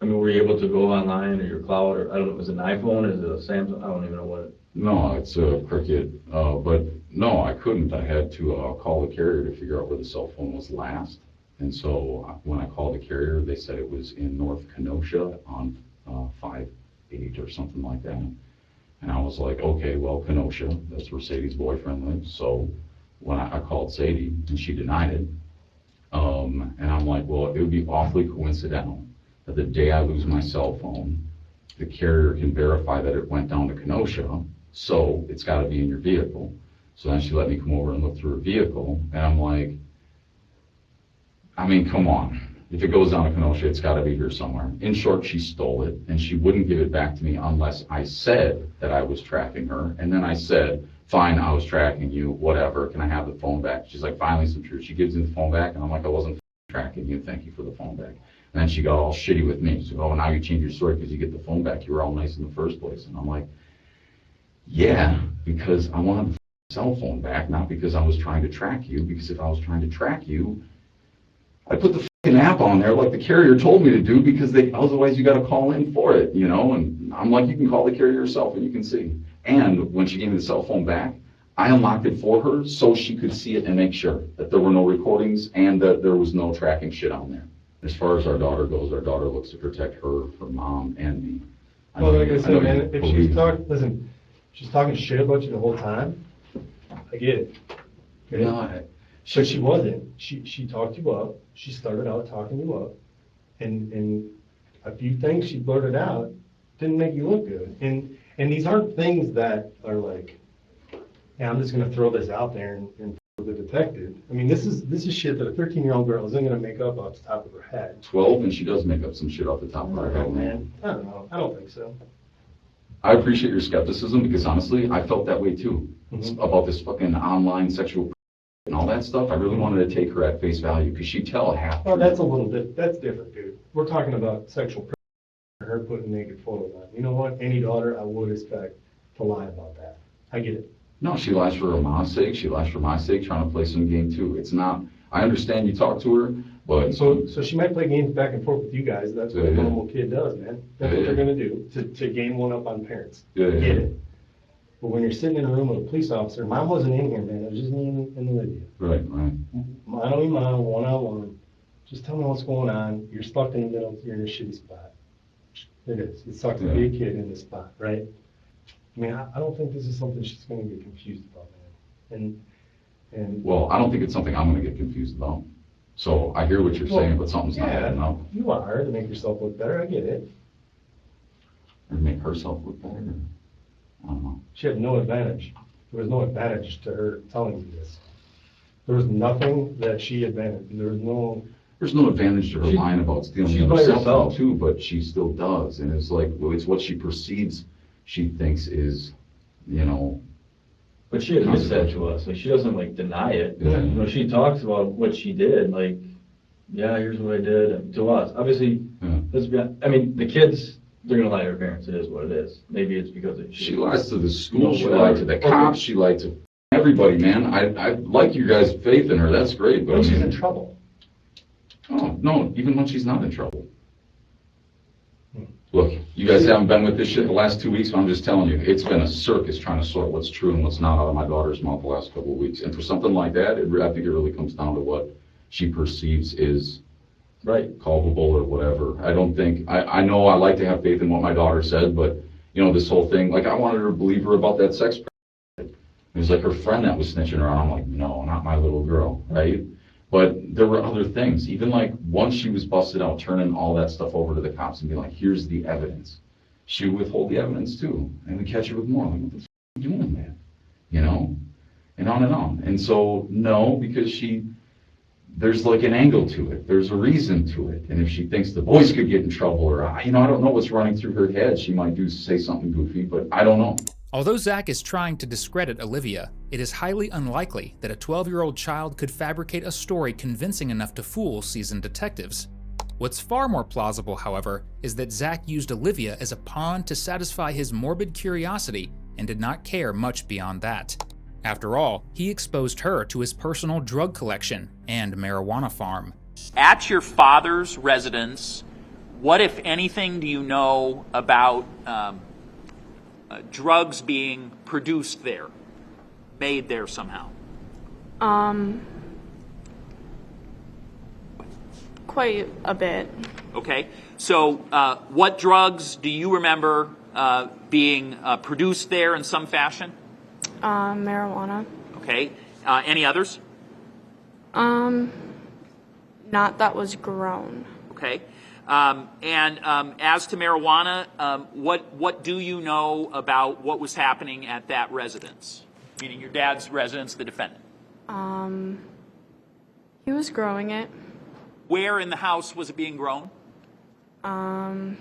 S8: I mean, were you able to go online or your cloud, or I don't know, was it an iPhone, is it a Samsung, I don't even know what it.
S1: No, it's a Cricket, but no, I couldn't. I had to call the carrier to figure out where the cell phone was last. And so when I called the carrier, they said it was in North Kenosha on 5-8 or something like that. And I was like, okay, well, Kenosha, that's where Sadie's boyfriend lives. So when I called Sadie, and she denied it. And I'm like, well, it would be awfully coincidental that the day I lose my cell phone, the carrier can verify that it went down to Kenosha, so it's got to be in your vehicle. So then she let me come over and look through her vehicle, and I'm like, I mean, come on. If it goes down to Kenosha, it's got to be here somewhere. In short, she stole it, and she wouldn't give it back to me unless I said that I was tracking her. And then I said, fine, I was tracking you, whatever, can I have the phone back? She's like, finally some truth. She gives me the phone back, and I'm like, I wasn't tracking you, thank you for the phone back. And then she got all shitty with me. She said, oh, now you change your story because you get the phone back. You were all nice in the first place. And I'm like, yeah, because I wanted the cell phone back, not because I was trying to track you, because if I was trying to track you, I put the fucking app on there like the carrier told me to do, because otherwise you got to call in for it, you know? And I'm like, you can call the carrier yourself and you can see. And when she gave me the cell phone back, I unlocked it for her so she could see it and make sure that there were no recordings and that there was no tracking shit on there. As far as our daughter goes, our daughter looks to protect her mom and me.
S6: well, like I said, man, if she's talking shit about you the whole time, I get it. Okay?
S1: No,
S6: So she wasn't. She talked you up. She started out talking you up, and a few things she blurted out didn't make you look good. And these aren't things that are like, yeah, I'm just gonna throw this out there and for the detective. I mean, this is shit that a 13-year-old girl isn't gonna make up off the top of her head.
S1: 12, and she does make up some shit off the top of her head, man.
S6: I don't know. I don't think so.
S1: I appreciate your skepticism, because honestly, I felt that way too. About this fucking online sexual and all that stuff. I really wanted to take her at face value, because she'd tell half.
S6: Well, that's a little bit. That's different, dude. We're talking about sexual prejudice. Her putting naked photos on. You know what? Any daughter, I would expect to lie about that. I get it.
S1: No, she lies for her mom's sake. She lies for my sake, trying to play some game too. It's not. I understand you talk to her, but
S6: So she might play games back and forth with you guys. That's what a normal kid does, man. That's what they're gonna do to game one up on parents.
S1: Yeah,
S6: I get it. But when you're sitting in a room with a police officer, mom wasn't in here, man. It was just me and Olivia.
S1: Right.
S6: Mano y mano, one-on-one. Just tell me what's going on. You're stuck in the middle. You're in a shitty spot. It is. It sucks to be a kid in this spot, right? I mean, I don't think this is something she's going to get confused about, man. And
S1: Well, I don't think it's something I'm going to get confused about. So I hear what you're saying, but something's not adding up.
S6: You are to make yourself look better. I get it.
S1: Or make herself look better. I don't know.
S6: She had no advantage. There was no advantage to her telling me this. There was nothing that she advantaged. There's no
S1: advantage to her lying about stealing the other cell phone too, but she still does. And it's like, well, it's what she perceives she thinks is, you know.
S8: But she admits that to us. Like, she doesn't like deny it.
S1: Yeah.
S8: You know, she talks about what she did. Like, yeah, here's what I did to us. Obviously, let's be honest. I mean, the kids, they're gonna lie to their parents. It is what it is. Maybe it's because
S1: she lies to the school. She lied to the cops. She lied to everybody, man. I like you guys' faith in her. That's great. But
S6: when she's in trouble.
S1: Oh, no, even when she's not in trouble. Look, you guys haven't been with this shit the last 2 weeks, but I'm just telling you, it's been a circus trying to sort what's true and what's not out of my daughter's mouth the last couple of weeks. And for something like that, I think it really comes down to what she perceives is
S8: right,
S1: culpable or whatever. I don't think, I know I like to have faith in what my daughter said, but, you know, this whole thing, like, I wanted her to believe her about that sex. It was like her friend that was snitching her out. I'm like, no, not my little girl, right? But there were other things. Even like once she was busted out, turning all that stuff over to the cops and being like, here's the evidence. She would withhold the evidence too. And we catch her with more. Like, what the f are you doing, man? You know? And on and on. And so, no, because there's like an angle to it. There's a reason to it. And if she thinks the boys could get in trouble or, you know, I don't know what's running through her head. She might say something goofy, but I don't know.
S4: Although Zach is trying to discredit Olivia, it is highly unlikely that a 12-year-old child could fabricate a story convincing enough to fool seasoned detectives. What's far more plausible, however, is that Zach used Olivia as a pawn to satisfy his morbid curiosity and did not care much beyond that. After all, he exposed her to his personal drug collection and marijuana farm.
S11: At your father's residence, what, if anything, do you know about drugs being produced there, made there somehow?
S5: Quite a bit.
S11: Okay, so what drugs do you remember being produced there in some fashion?
S5: Marijuana.
S11: Okay, any others?
S5: Not that was grown.
S11: Okay. And as to marijuana, what do you know about what was happening at that residence? Meaning your dad's residence, the defendant.
S5: He was growing it.
S11: Where in the house was it being grown?
S5: In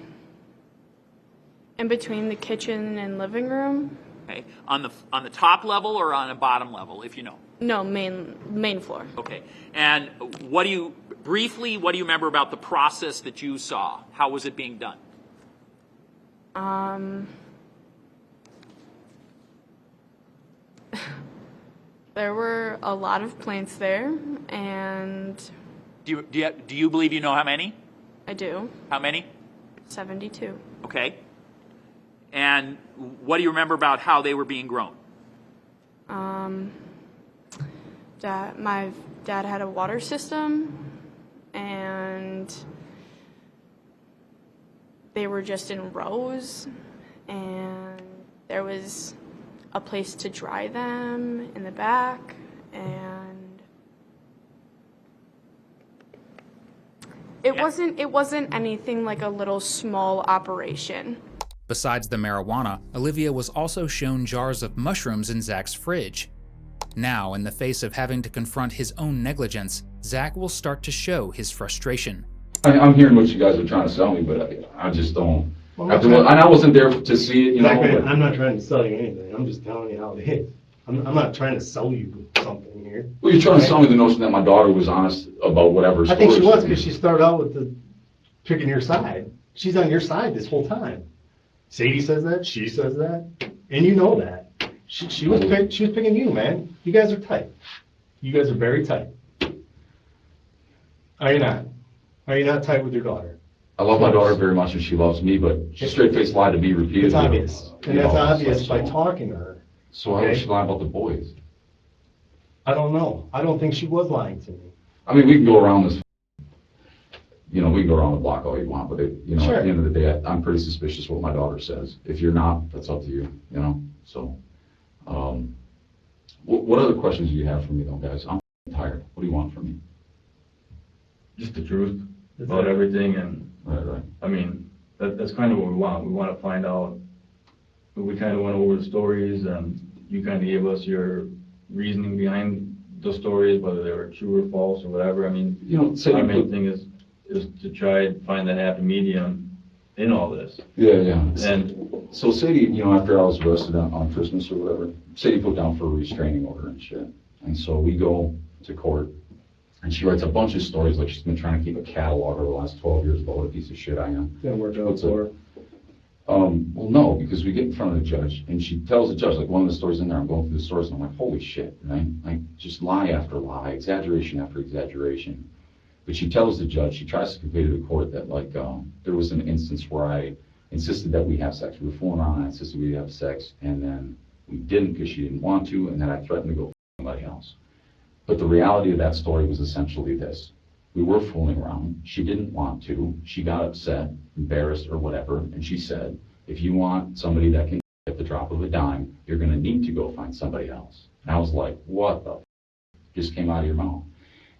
S5: between the kitchen and living room.
S11: Okay. On the top level or on a bottom level, if you know?
S5: No, main floor.
S11: Okay. And what do you remember about the process that you saw? How was it being done?
S5: There were a lot of plants there, and
S11: Do you believe you know how many?
S5: I do.
S11: How many?
S5: 72.
S11: Okay. And what do you remember about how they were being grown?
S5: My dad had a water system, and they were just in rows, and there was a place to dry them in the back, and it wasn't anything like a little small operation.
S4: Besides the marijuana, Olivia was also shown jars of mushrooms in Zach's fridge. Now, in the face of having to confront his own negligence, Zach will start to show his frustration.
S1: I'm hearing what you guys are trying to sell me, but I just don't. And I wasn't there to see it, you know.
S6: I'm not trying to sell you anything. I'm just telling you how it is. I'm not trying to sell you something here.
S1: Well, you're trying to sell me the notion that my daughter was honest about whatever.
S6: I think she was, because she started out with the picking your side. She's on your side this whole time. Sadie says that. She says that, and you know that. She was picking you, man. You guys are tight. You guys are very tight. Are you not? Are you not tight with your daughter?
S1: I love my daughter very much and she loves me, but she straight-faced lied to me repeatedly.
S6: It's obvious. And that's obvious by talking to her.
S1: So how would she lie about the boys?
S6: I don't know. I don't think she was lying to me.
S1: I mean, we can go around this, we can go around the block all you want, but
S6: Sure.
S1: At the end of the day, I'm pretty suspicious what my daughter says. If you're not, that's up to you, so. What other questions do you have for me though, guys? I'm tired. What do you want from me?
S8: Just the truth about everything, and
S1: Right.
S8: I mean, that's kind of what we want. We want to find out. We kind of went over the stories, and you kind of gave us your reasoning behind the stories, whether they were true or false or whatever. I mean,
S1: You know, say
S8: our main thing is to try and find that happy medium in all this.
S1: yeah.
S8: And
S1: So Sadie, you know, after I was arrested on Christmas or whatever, Sadie put down for a restraining order and shit. And so we go to court, and she writes a bunch of stories, like she's been trying to keep a catalog over the last 12 years about what a piece of shit I am.
S6: Didn't work out for her.
S1: Well, no, because we get in front of the judge, and she tells the judge, like, one of the stories in there, I'm going through the stories, and I'm like, holy shit, right? Like, just lie after lie, exaggeration after exaggeration. But she tells the judge, she tries to convey to the court that, like, there was an instance where I insisted that we have sex. We were fooling around, and I insisted we have sex, and then we didn't because she didn't want to, and then I threatened to go f somebody else. But the reality of that story was essentially this. We were fooling around. She didn't want to. She got upset, embarrassed, or whatever, and she said, if you want somebody that can at the drop of a dime, you're going to need to go find somebody else. And I was like, what the f just came out of your mouth?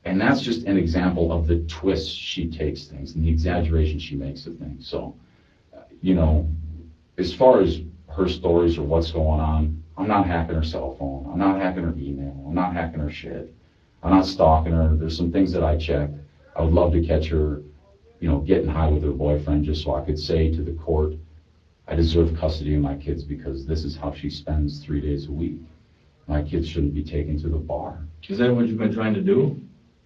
S1: And that's just an example of the twists she takes things and the exaggeration she makes of things. So, you know, as far as her stories or what's going on, I'm not hacking her cell phone. I'm not hacking her email. I'm not hacking her shit. I'm not stalking her. There's some things that I checked. I would love to catch her, you know, getting high with her boyfriend just so I could say to the court, I deserve custody of my kids because this is how she spends 3 days a week. My kids shouldn't be taken to the bar.
S8: is that what you've been trying to do?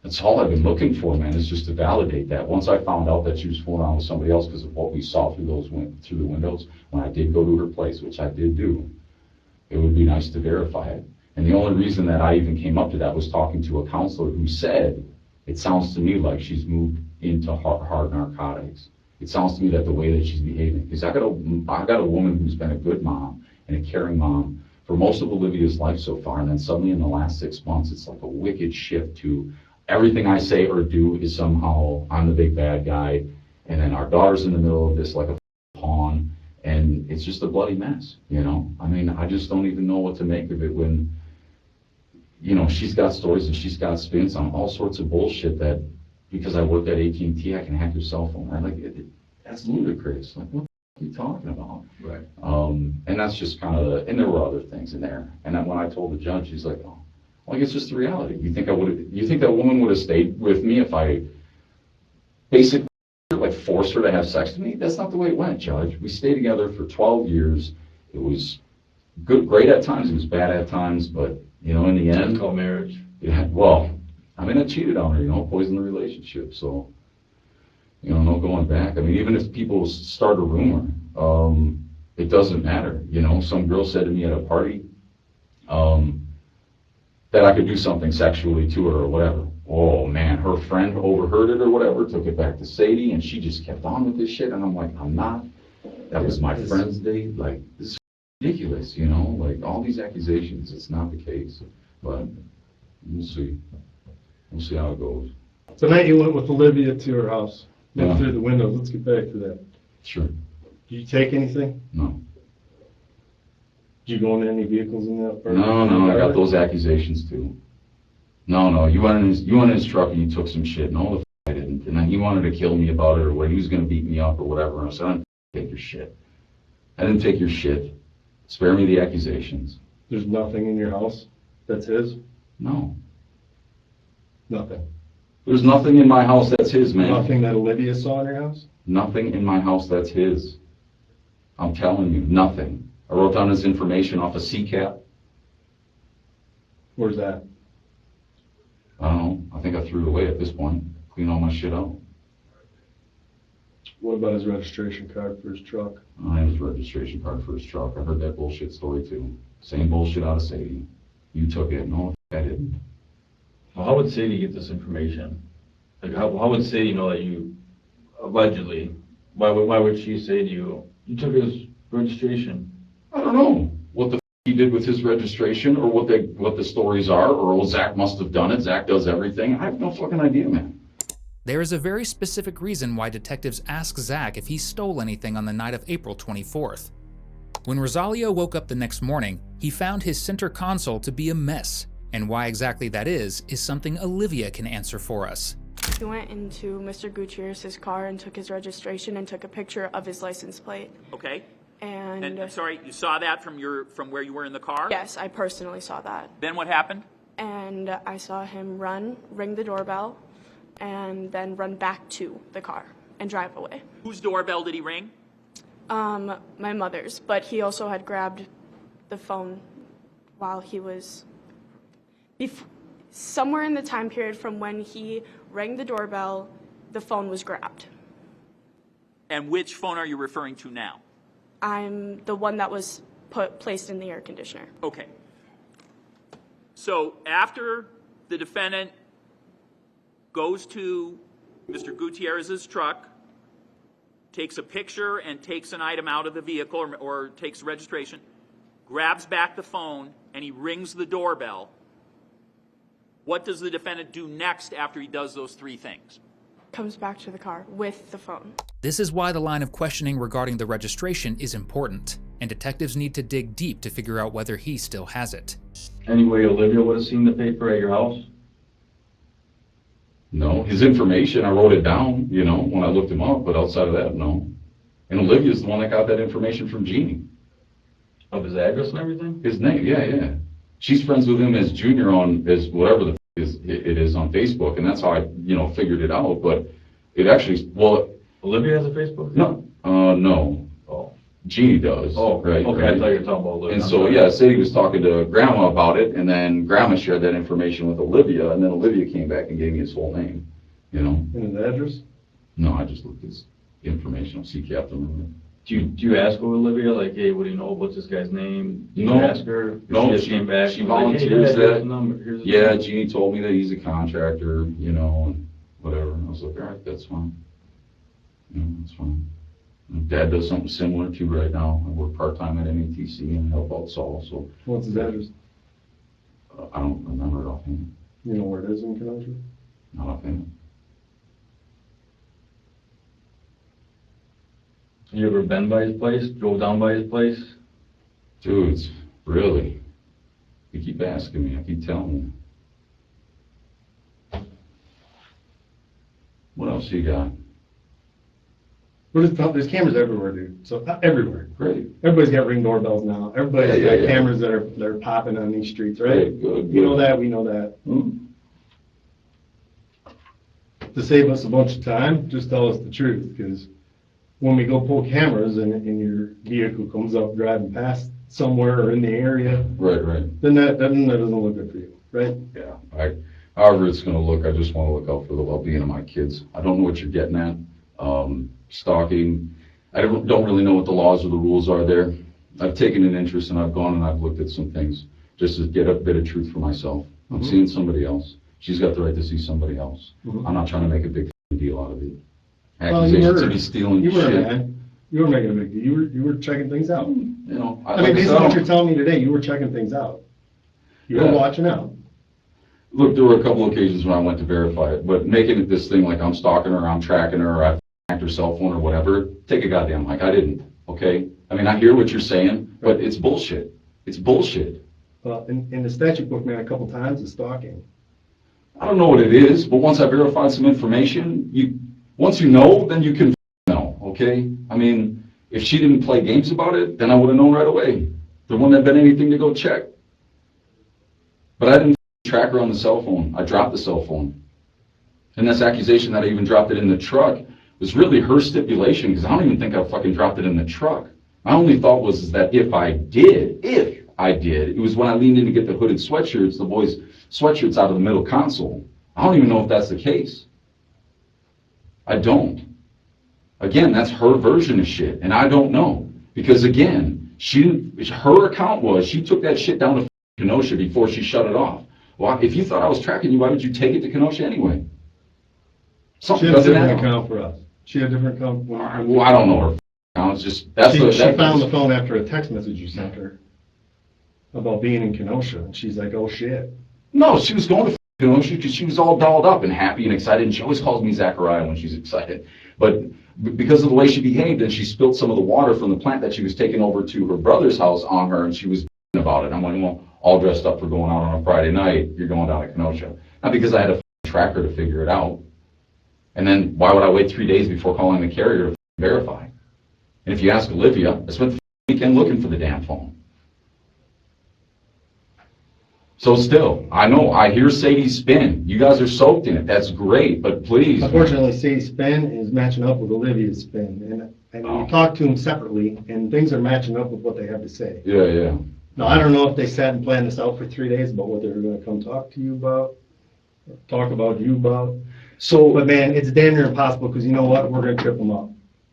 S1: That's all I've been looking for, man, is just to validate that. Once I found out that she was fooling around with somebody else because of what we saw through the windows, when I did go to her place, which I did do, it would be nice to verify it. And the only reason that I even came up to that was talking to a counselor who said, it sounds to me like she's moved into hard narcotics. It sounds to me that the way that she's behaving, because I got a woman who's been a good mom and a caring mom for most of Olivia's life so far, and then suddenly in the last 6 months, it's like a wicked shift to everything I say or do is somehow I'm the big bad guy, and then our daughter's in the middle of this like a pawn, and it's just a bloody mess, you know? I mean, I just don't even know what to make of it when, you know, she's got stories and she's got spins on all sorts of bullshit that, because I worked at AT&T, I can hack your cell phone. I'm like, that's ludicrous. Like, what are you talking about?
S8: Right.
S1: And that's just kind of, and there were other things in there. And then when I told the judge, he's like, oh, like, it's just the reality. You think that woman would have stayed with me if I basically like forced her to have sex with me? That's not the way it went, Judge. We stayed together for 12 years. It was good, great at times. It was bad at times, but you know, in the end,
S8: It's called marriage.
S1: yeah, well, I mean, I cheated on her, you know, poisoned the relationship. So, you know, no going back. I mean, even if people start a rumor, it doesn't matter. You know, some girl said to me at a party that I could do something sexually to her or whatever. Oh man, her friend overheard it or whatever, took it back to Sadie, and she just kept on with this shit. And I'm like, I'm not. That was my friend's date. Like, this is ridiculous, you know? Like, all these accusations, it's not the case. But we'll see. We'll see how it goes.
S6: The night you went with Olivia to her house, looked
S1: Yeah.
S6: through the window, let's get back to that.
S1: Sure.
S6: Did you take anything?
S1: No.
S6: Did you go in any vehicles in that?
S1: No, I got those accusations too. No, you went in his truck and you took some shit. No, the f I didn't. And then he wanted to kill me about it or what, he was going to beat me up or whatever. And I said, I didn't take your shit. I didn't take your shit. Spare me the accusations.
S6: There's nothing in your house that's his?
S1: No.
S6: Nothing.
S1: There's nothing in my house that's his, man.
S6: Nothing that Olivia saw in your house?
S1: Nothing in my house that's his. I'm telling you, nothing. I wrote down his information off a CCAP.
S6: Where's that?
S1: I don't know. I think I threw it away at this point. Clean all my shit out.
S6: What about his registration card for his truck?
S1: I have his registration card for his truck. I heard that bullshit story too. Same bullshit out of Sadie. You took it. No, I didn't.
S8: Well, how would Sadie get this information? Like, how would Sadie know that you, allegedly, why would she say to you, you took his registration?
S1: I don't know what the he did with his registration or what the stories are, or oh, Zach must have done it. Zach does everything. I have no fucking idea, man.
S4: There is a very specific reason why detectives asked Zach if he stole anything on the night of April 24th. When Rosalio woke up the next morning, he found his center console to be a mess, and why exactly that is something Olivia can answer for us.
S5: He went into Mr. Gutierrez's car and took his registration and took a picture of his license plate.
S11: Okay.
S5: And
S11: I'm sorry, you saw that from where you were in the car?
S5: yes, I personally saw that.
S11: Then what happened?
S5: And I saw him ring the doorbell, and then run back to the car and drive away.
S11: Whose doorbell did he ring?
S5: My mother's, but he also had grabbed the phone while he was somewhere in the time period from when he rang the doorbell, the phone was grabbed.
S11: And which phone are you referring to now?
S5: I'm the one that was placed in the air conditioner.
S11: Okay. So after the defendant goes to Mr. Gutierrez's truck, takes a picture and takes an item out of the vehicle or takes registration, grabs back the phone, and he rings the doorbell, what does the defendant do next after he does those three things?
S5: Comes back to the car with the phone.
S4: This is why the line of questioning regarding the registration is important, and detectives need to dig deep to figure out whether he still has it.
S8: Anyway, Olivia would have seen the paper at your house?
S1: No, his information, I wrote it down, you know, when I looked him up, but outside of that, no. And Olivia's the one that got that information from Jeannie.
S8: Of his address and everything?
S1: His name, yeah. She's friends with him as Junior as whatever the it is on Facebook, and that's how I, you know, figured it out. But it actually, well,
S8: Olivia has a Facebook?
S1: No, no.
S8: Oh.
S1: Jeannie does.
S8: Oh,
S1: right.
S8: Okay,
S1: right.
S8: I thought you were talking about Olivia.
S1: And so, yeah, Sadie was talking to Grandma about it, and then Grandma shared that information with Olivia, and then Olivia came back and gave me his whole name, you know.
S6: And his address?
S1: No, I just looked at his information. I'll see Captain.
S8: Do you ask Olivia, like, hey, what do you know? What's this guy's name? Do you
S1: No.
S8: ask her?
S1: No,
S8: She just came back.
S1: she
S8: and was like, hey,
S1: volunteers
S8: Dad, here's
S1: that.
S8: the number, here's the
S1: Yeah,
S8: number.
S1: Jeannie told me that he's a contractor, you know, and whatever. And I was like, all right, that's fine. You know, that's fine. And Dad does something similar too right now. I work part-time at MATC and help out Saul, so.
S6: What's his address?
S1: I don't remember it offhand.
S6: You know where it is in Kenosha?
S1: Not offhand.
S8: You ever been by his place? Drove down by his place?
S1: Dudes, really? You keep asking me, I keep telling you. What else you got?
S6: There's cameras everywhere, dude. So everywhere.
S1: Great.
S6: Everybody's got Ring doorbells now. Everybody's
S1: Yeah,
S6: got cameras that are popping on these streets, right?
S1: Good.
S6: You know that, we know that. To save us a bunch of time, just tell us the truth, because when we go pull cameras and your vehicle comes up driving past somewhere or in the area,
S1: Right.
S6: then that doesn't look good for you, right?
S1: Yeah. However it's gonna look, I just wanna look out for the well-being of my kids. I don't know what you're getting at. Stalking, I don't really know what the laws or the rules are there. I've taken an interest and I've gone and I've looked at some things just to get a bit of truth for myself. I'm seeing somebody else. She's got the right to see somebody else. I'm not trying to make a big deal out of it. Accusations to be stealing
S6: You were,
S1: shit.
S6: man. You were making a big deal. You were checking things out.
S1: You know,
S6: I mean, based on what you're telling me today, you were checking things out. You were watching out.
S1: Look, there were a couple occasions when I went to verify it, but making it this thing like I'm stalking her, I'm tracking her, I hacked her cell phone or whatever, take a goddamn hike. I didn't, okay? I mean, I hear what you're saying, but it's bullshit. It's bullshit.
S6: Well, in the statute book, man, a couple times is stalking.
S1: I don't know what it is, but once I verified some information, once you know, then you can know, okay? I mean, if she didn't play games about it, then I would have known right away. There wouldn't have been anything to go check. But I didn't track her on the cell phone. I dropped the cell phone. And this accusation that I even dropped it in the truck was really her stipulation, because I don't even think I fucking dropped it in the truck. My only thought was that if I did, it was when I leaned in to get the hooded sweatshirts, the boys' sweatshirts out of the middle console. I don't even know if that's the case. I don't. Again, that's her version of shit, and I don't know. Because again, her account was, she took that shit down to Kenosha before she shut it off. Well, if you thought I was tracking you, why would you take it to Kenosha anyway? Something
S6: She had a
S1: doesn't
S6: different
S1: add up.
S6: account for us. She had a different account.
S1: Well, I don't know her account. It's just,
S6: She found the phone after a text message you sent her about being in Kenosha, and she's like, oh shit.
S1: No, she was going to Kenosha because she was all dolled up and happy and excited, and she always calls me Zachariah when she's excited. But because of the way she behaved, and she spilled some of the water from the plant that she was taking over to her brother's house on her, and she was about it. I'm like, well, all dressed up for going out on a Friday night, you're going down to Kenosha. Not because I had a tracker to figure it out. And then why would I wait 3 days before calling the carrier to verify? And if you ask Olivia, I spent weekend looking for the damn phone. So still, I know, I hear Sadie's spin. You guys are soaked in it. That's great, but please.
S6: Unfortunately, Sadie's spin is matching up with Olivia's spin, and we talked to them separately, and things are matching up with what they have to say.
S1: Yeah.
S6: Now, I don't know if they sat and planned this out for 3 days about what they were gonna come talk to you about, or talk about you about.
S1: So,
S6: But man, it's damn near impossible, because you know what? We're gonna trip them up.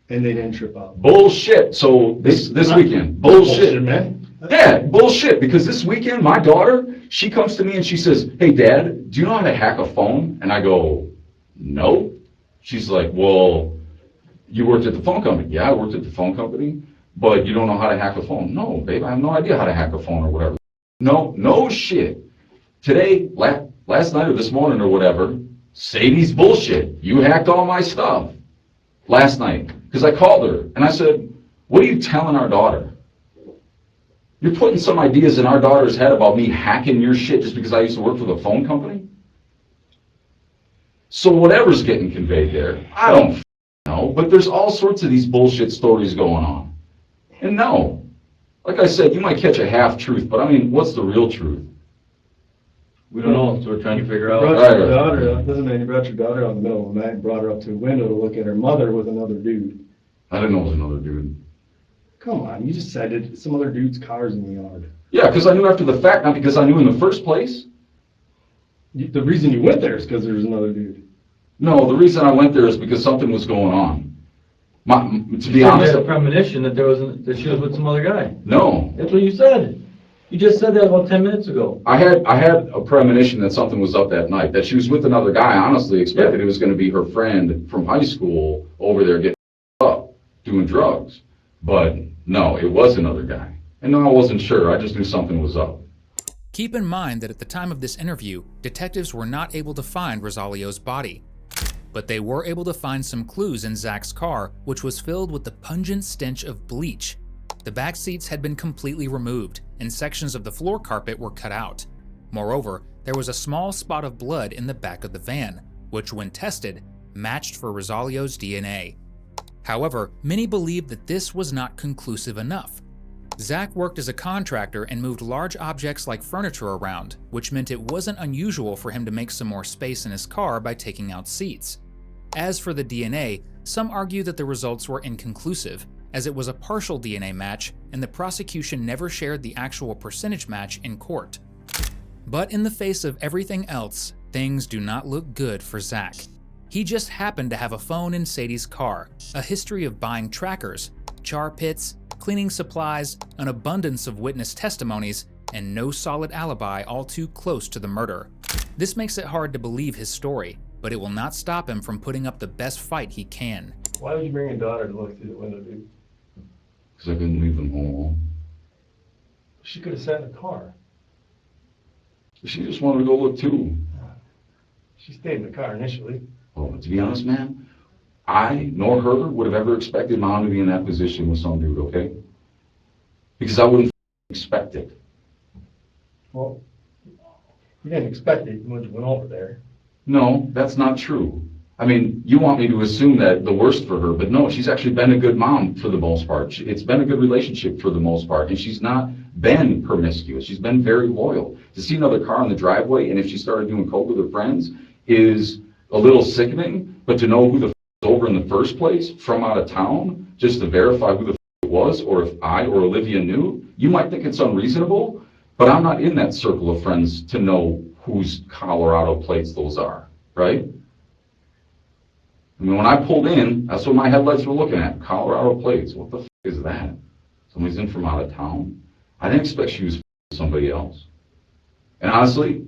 S6: And they didn't trip up.
S1: bullshit. So this weekend, bullshit.
S6: Man.
S1: Yeah, bullshit, because this weekend, my daughter, she comes to me and she says, hey, Dad, do you know how to hack a phone? And I go, no. She's like, well, you worked at the phone company. Yeah, I worked at the phone company, but you don't know how to hack a phone. No, babe, I have no idea how to hack a phone or whatever. No shit. Today, last night or this morning or whatever, Sadie's bullshit. You hacked all my stuff last night. Because I called her and I said, what are you telling our daughter? You're putting some ideas in our daughter's head about me hacking your shit just because I used to work for the phone company? So whatever's getting conveyed there, I don't know, but there's all sorts of these bullshit stories going on. And no, like I said, you might catch a half truth, but I mean, what's the real truth?
S8: We don't know, so we're trying to figure out.
S6: Brought your daughter up, doesn't mean you brought your daughter out in the middle of the night and brought her up to a window to look at her mother with another dude.
S1: I didn't know it was another dude.
S6: Come on, you just said it, some other dude's car's in the yard.
S1: Yeah, because I knew after the fact, not because I knew in the first place.
S6: The reason you went there is because there was another dude.
S1: No, the reason I went there is because something was going on. To be
S8: You
S1: honest,
S8: had a premonition that that she was with some other guy.
S1: no.
S8: That's what you said. You just said that about 10 minutes ago.
S1: I had a premonition that something was up that night, that she was with another guy. I honestly expected it was going to be her friend from high school over there getting up, doing drugs. But no, it was another guy. And no, I wasn't sure. I just knew something was up.
S4: Keep in mind that at the time of this interview, detectives were not able to find Rosalio's body. But they were able to find some clues in Zach's car, which was filled with the pungent stench of bleach. The back seats had been completely removed, and sections of the floor carpet were cut out. Moreover, there was a small spot of blood in the back of the van, which when tested, matched for Rosalio's DNA. However, many believed that this was not conclusive enough. Zach worked as a contractor and moved large objects like furniture around, which meant it wasn't unusual for him to make some more space in his car by taking out seats. As for the DNA, some argue that the results were inconclusive, as it was a partial DNA match and the prosecution never shared the actual percentage match in court. But in the face of everything else, things do not look good for Zach. He just happened to have a phone in Sadie's car, a history of buying trackers, char pits, cleaning supplies, an abundance of witness testimonies, and no solid alibi all too close to the murder. This makes it hard to believe his story, but it will not stop him from putting up the best fight he can.
S6: Why would you bring your daughter to look through the window, dude?
S1: Because I couldn't leave them home alone.
S6: She could have sat in the car.
S1: She just wanted to go look too.
S6: She stayed in the car initially.
S1: Oh, to be honest, man, I nor her would have ever expected Mom to be in that position with some dude, okay? Because I wouldn't expect it.
S6: Well, you didn't expect it when you went over there.
S1: No, that's not true. I mean, you want me to assume that the worst for her, but no, she's actually been a good mom for the most part. It's been a good relationship for the most part, and she's not been promiscuous. She's been very loyal. To see another car in the driveway, and if she started doing coke with her friends, is a little sickening, but to know who the over in the first place from out of town, just to verify who the it was, or if I or Olivia knew, you might think it's unreasonable, but I'm not in that circle of friends to know whose Colorado plates those are, right? I mean, when I pulled in, that's what my headlights were looking at, Colorado plates. What the f is that? Somebody's in from out of town? I didn't expect she was somebody else. And honestly,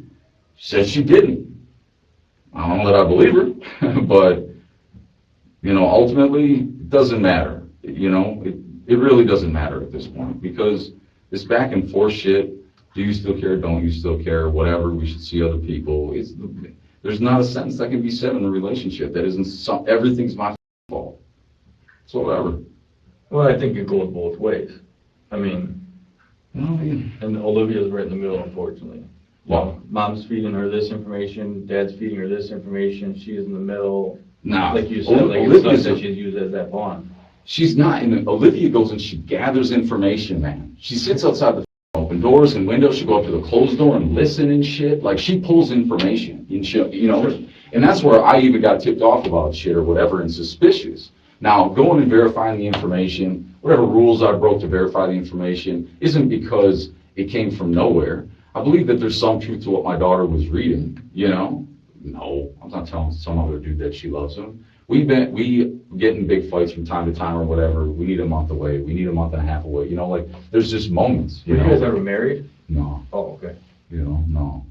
S1: she said she didn't. I don't know that I believe her, but, you know, ultimately, it doesn't matter. You know, it really doesn't matter at this point, because this back and forth shit, do you still care, don't you still care, whatever, we should see other people. There's not a sentence that can be said in a relationship that isn't everything's my fault. So whatever.
S8: Well, I think it goes both ways. I mean, and Olivia's right in the middle, unfortunately.
S1: Well,
S8: Mom's feeding her this information, Dad's feeding her this information, she's in the middle.
S1: Nah,
S8: Like you said, like it's not that she's used as that pawn.
S1: She's not, and Olivia goes and she gathers information, man. She sits outside the open doors and windows. She'll go up to the closed door and listen and shit. Like, she pulls information and shit, you know. And that's where I even got tipped off about shit or whatever and suspicious. Now, going and verifying the information, whatever rules I broke to verify the information, isn't because it came from nowhere. I believe that there's some truth to what my daughter was reading, you know. No, I'm not telling some other dude that she loves him. We get in big fights from time to time or whatever. We need a month away. We need a month and a half away. You know, like, there's just moments.
S8: Were you guys ever married?
S1: No.
S8: Oh, okay.
S1: You know, no.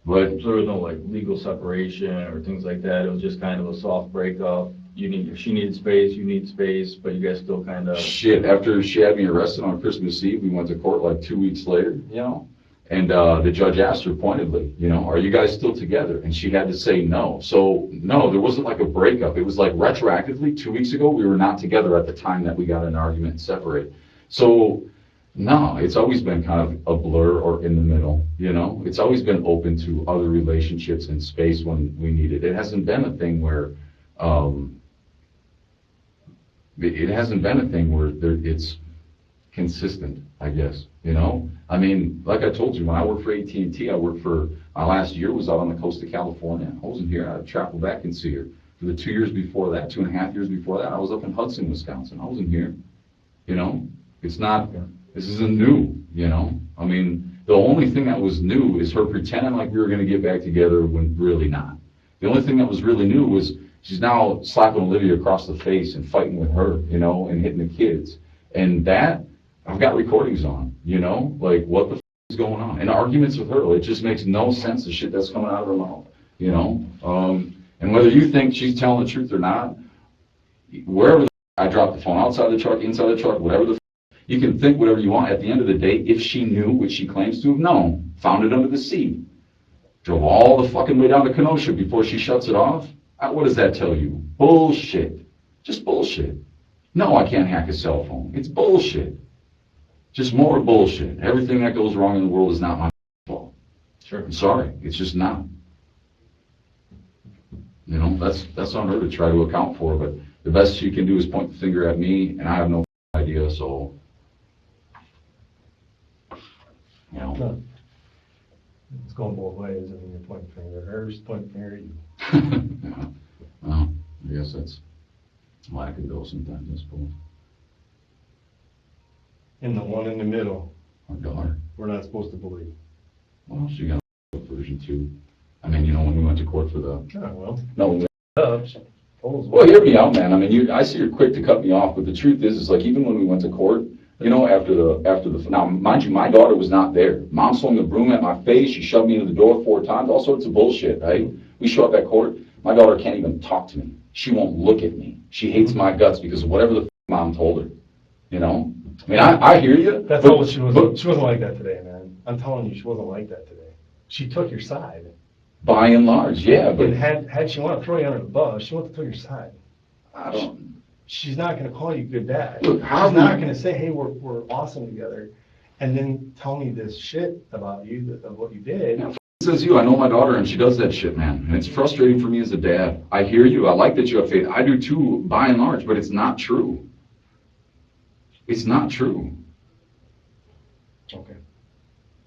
S1: But
S8: so there was no like legal separation or things like that. It was just kind of a soft breakup. She needed space, you need space, but you guys still kind of.
S1: Shit, after she had me arrested on Christmas Eve, we went to court like 2 weeks later, you know? And the judge asked her pointedly, you know, are you guys still together? And she had to say no. So, no, there wasn't like a breakup. It was like retroactively, 2 weeks ago, we were not together at the time that we got in an argument and separated. So, no, it's always been kind of a blur or in the middle, you know? It's always been open to other relationships and space when we need it. It hasn't been a thing where, it's consistent, I guess, you know? I mean, like I told you, when I worked for AT&T, my last year was out on the coast of California. I wasn't here. I'd travel back and see her. For the 2 years before that, 2.5 years before that, I was up in Hudson, Wisconsin. I wasn't here, you know? This isn't new, you know? I mean, the only thing that was new is her pretending like we were going to get back together when really not. The only thing that was really new was she's now slapping Olivia across the face and fighting with her, you know, and hitting the kids. And that, I've got recordings on, you know, like, what the is going on? And arguments with her, it just makes no sense, the shit that's coming out of her mouth, you know? And whether you think she's telling the truth or not, wherever I dropped the phone, outside the truck, inside the truck, whatever you can think whatever you want. At the end of the day, if she knew, which she claims to have known, found it under the seat, drove all the fucking way down to Kenosha before she shuts it off, what does that tell you? Bullshit. Just bullshit. No, I can't hack a cell phone. It's bullshit. Just more bullshit. Everything that goes wrong in the world is not my fault.
S8: Sure.
S1: I'm sorry. It's just not. You know, that's on her to try to account for, but the best she can do is point the finger at me, and I have no idea, so, you know.
S6: No. It's going both ways. I mean, you're pointing finger at her, she's pointing finger at you.
S1: Yeah. Well, I guess that's lack of go sometimes, I suppose.
S6: And the one in the middle,
S1: Our daughter.
S6: we're not supposed to believe.
S1: Well, she got a version too. I mean, you know, when we went to court for the.
S6: Oh, well.
S1: No.
S6: Well,
S1: Hear me out, man. I mean, I see you're quick to cut me off, but the truth is like, even when we went to court, you know, after the, now, mind you, my daughter was not there. Mom swung the broom at my face. She shoved me into the door 4 times, all sorts of bullshit, right? We show up at court. My daughter can't even talk to me. She won't look at me. She hates my guts because of whatever the mom told her, you know? I mean, I hear you.
S6: That's all she wasn't like that today, man. I'm telling you, she wasn't like that today. She took your side.
S1: By and large, yeah. But
S6: had she wanted to throw you under the bus, she wanted to throw your side.
S1: I don't.
S6: She's not going to call you good dad.
S1: Look,
S6: She's not going to say, hey, we're awesome together, and then tell me this shit about you, of what you did.
S1: Yeah, says you. I know my daughter, and she does that shit, man. And it's frustrating for me as a dad. I hear you. I like that you have faith. I do too, by and large, but it's not true. It's not true.
S6: Okay.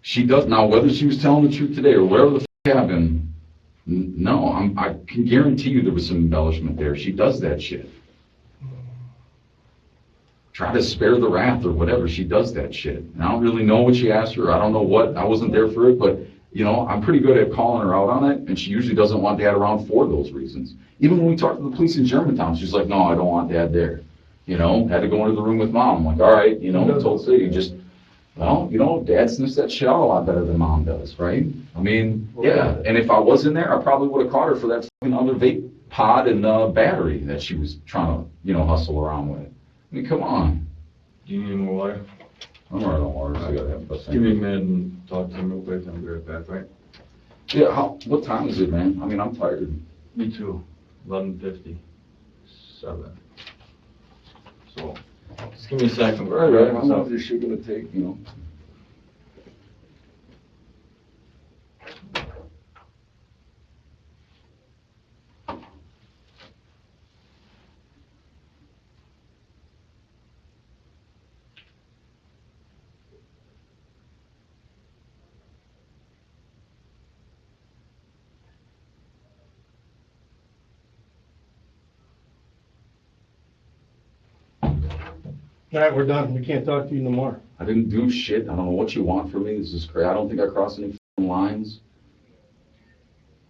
S1: She does. Now, whether she was telling the truth today or whatever the f happened, no, I can guarantee you there was some embellishment there. She does that shit. Try to spare the wrath or whatever. She does that shit. And I don't really know what she asked her. I don't know what. I wasn't there for it, but, you know, I'm pretty good at calling her out on it, and she usually doesn't want dad around for those reasons. Even when we talked to the police in Germantown, she's like, no, I don't want dad there. You know, had to go into the room with mom. I'm like, all right, you know, told Sadie, just, well, you know, dad sniffs that shit out a lot better than mom does, right? I mean, yeah. And if I was in there, I probably would have caught her for that fucking other vape pod and battery that she was trying to, you know, hustle around with. I mean, come on.
S8: Do you need more water?
S1: I'm all right on water. I gotta have a
S8: Give me a minute and talk to him real quick, and I'll be right back, right?
S1: Yeah, what time is it, man? I mean, I'm tired.
S8: Me too. 11:57. So, just give me a second.
S1: Right. How long is this shit gonna take, you know?
S6: All right, we're done. We can't talk to you no more.
S1: I didn't do shit. I don't know what you want from me. This is crazy. I don't think I crossed any lines.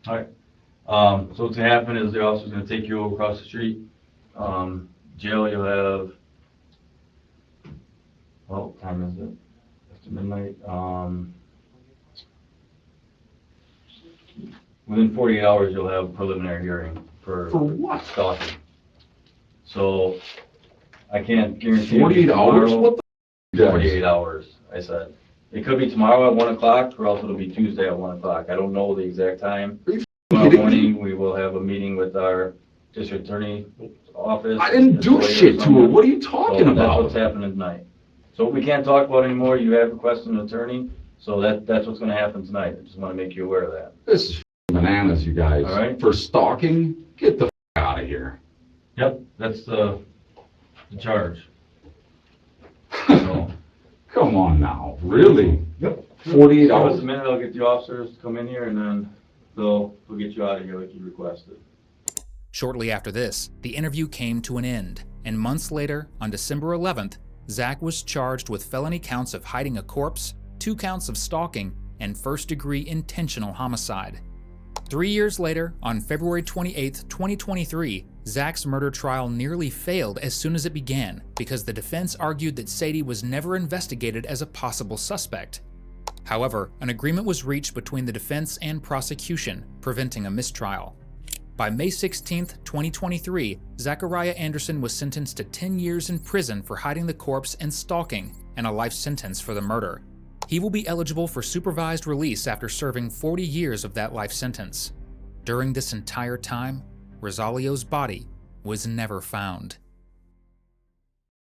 S8: All right. So what's gonna happen is the officer's gonna take you over across the street. Jail, you'll have, well, what time is it? After midnight. Within 48 hours, you'll have a preliminary hearing for
S1: what?
S8: stalking. So I can't guarantee.
S1: 48 hours? What the?
S8: 48 hours, I said. It could be tomorrow at 1 o'clock, or else it'll be Tuesday at 1 o'clock. I don't know the exact time. Tomorrow morning, we will have a meeting with our district attorney office.
S1: I didn't do shit to her. What are you talking about?
S8: That's what's happening tonight. So we can't talk about it anymore. You have requested an attorney, so that's what's gonna happen tonight. I just wanna make you aware of that.
S1: This is bananas, you guys.
S8: All right.
S1: For stalking, get the out of here.
S8: Yep, that's the charge. So,
S1: Come on now, really?
S6: Yep.
S1: 48
S8: give us
S1: hours?
S8: a minute, I'll get the officers to come in here, and then they'll get you out of here like you requested.
S4: Shortly after this, the interview came to an end, and months later, on December 11th, Zach was charged with felony counts of hiding a corpse, 2 counts of stalking, and first-degree intentional homicide. 3 years later, on February 28, 2023, Zach's murder trial nearly failed as soon as it began because the defense argued that Sadie was never investigated as a possible suspect. However, an agreement was reached between the defense and prosecution, preventing a mistrial. By May 16, 2023, Zachariah Anderson was sentenced to 10 years in prison for hiding the corpse and stalking, and a life sentence for the murder. He will be eligible for supervised release after serving 40 years of that life sentence. During this entire time, Rosalio's body was never found.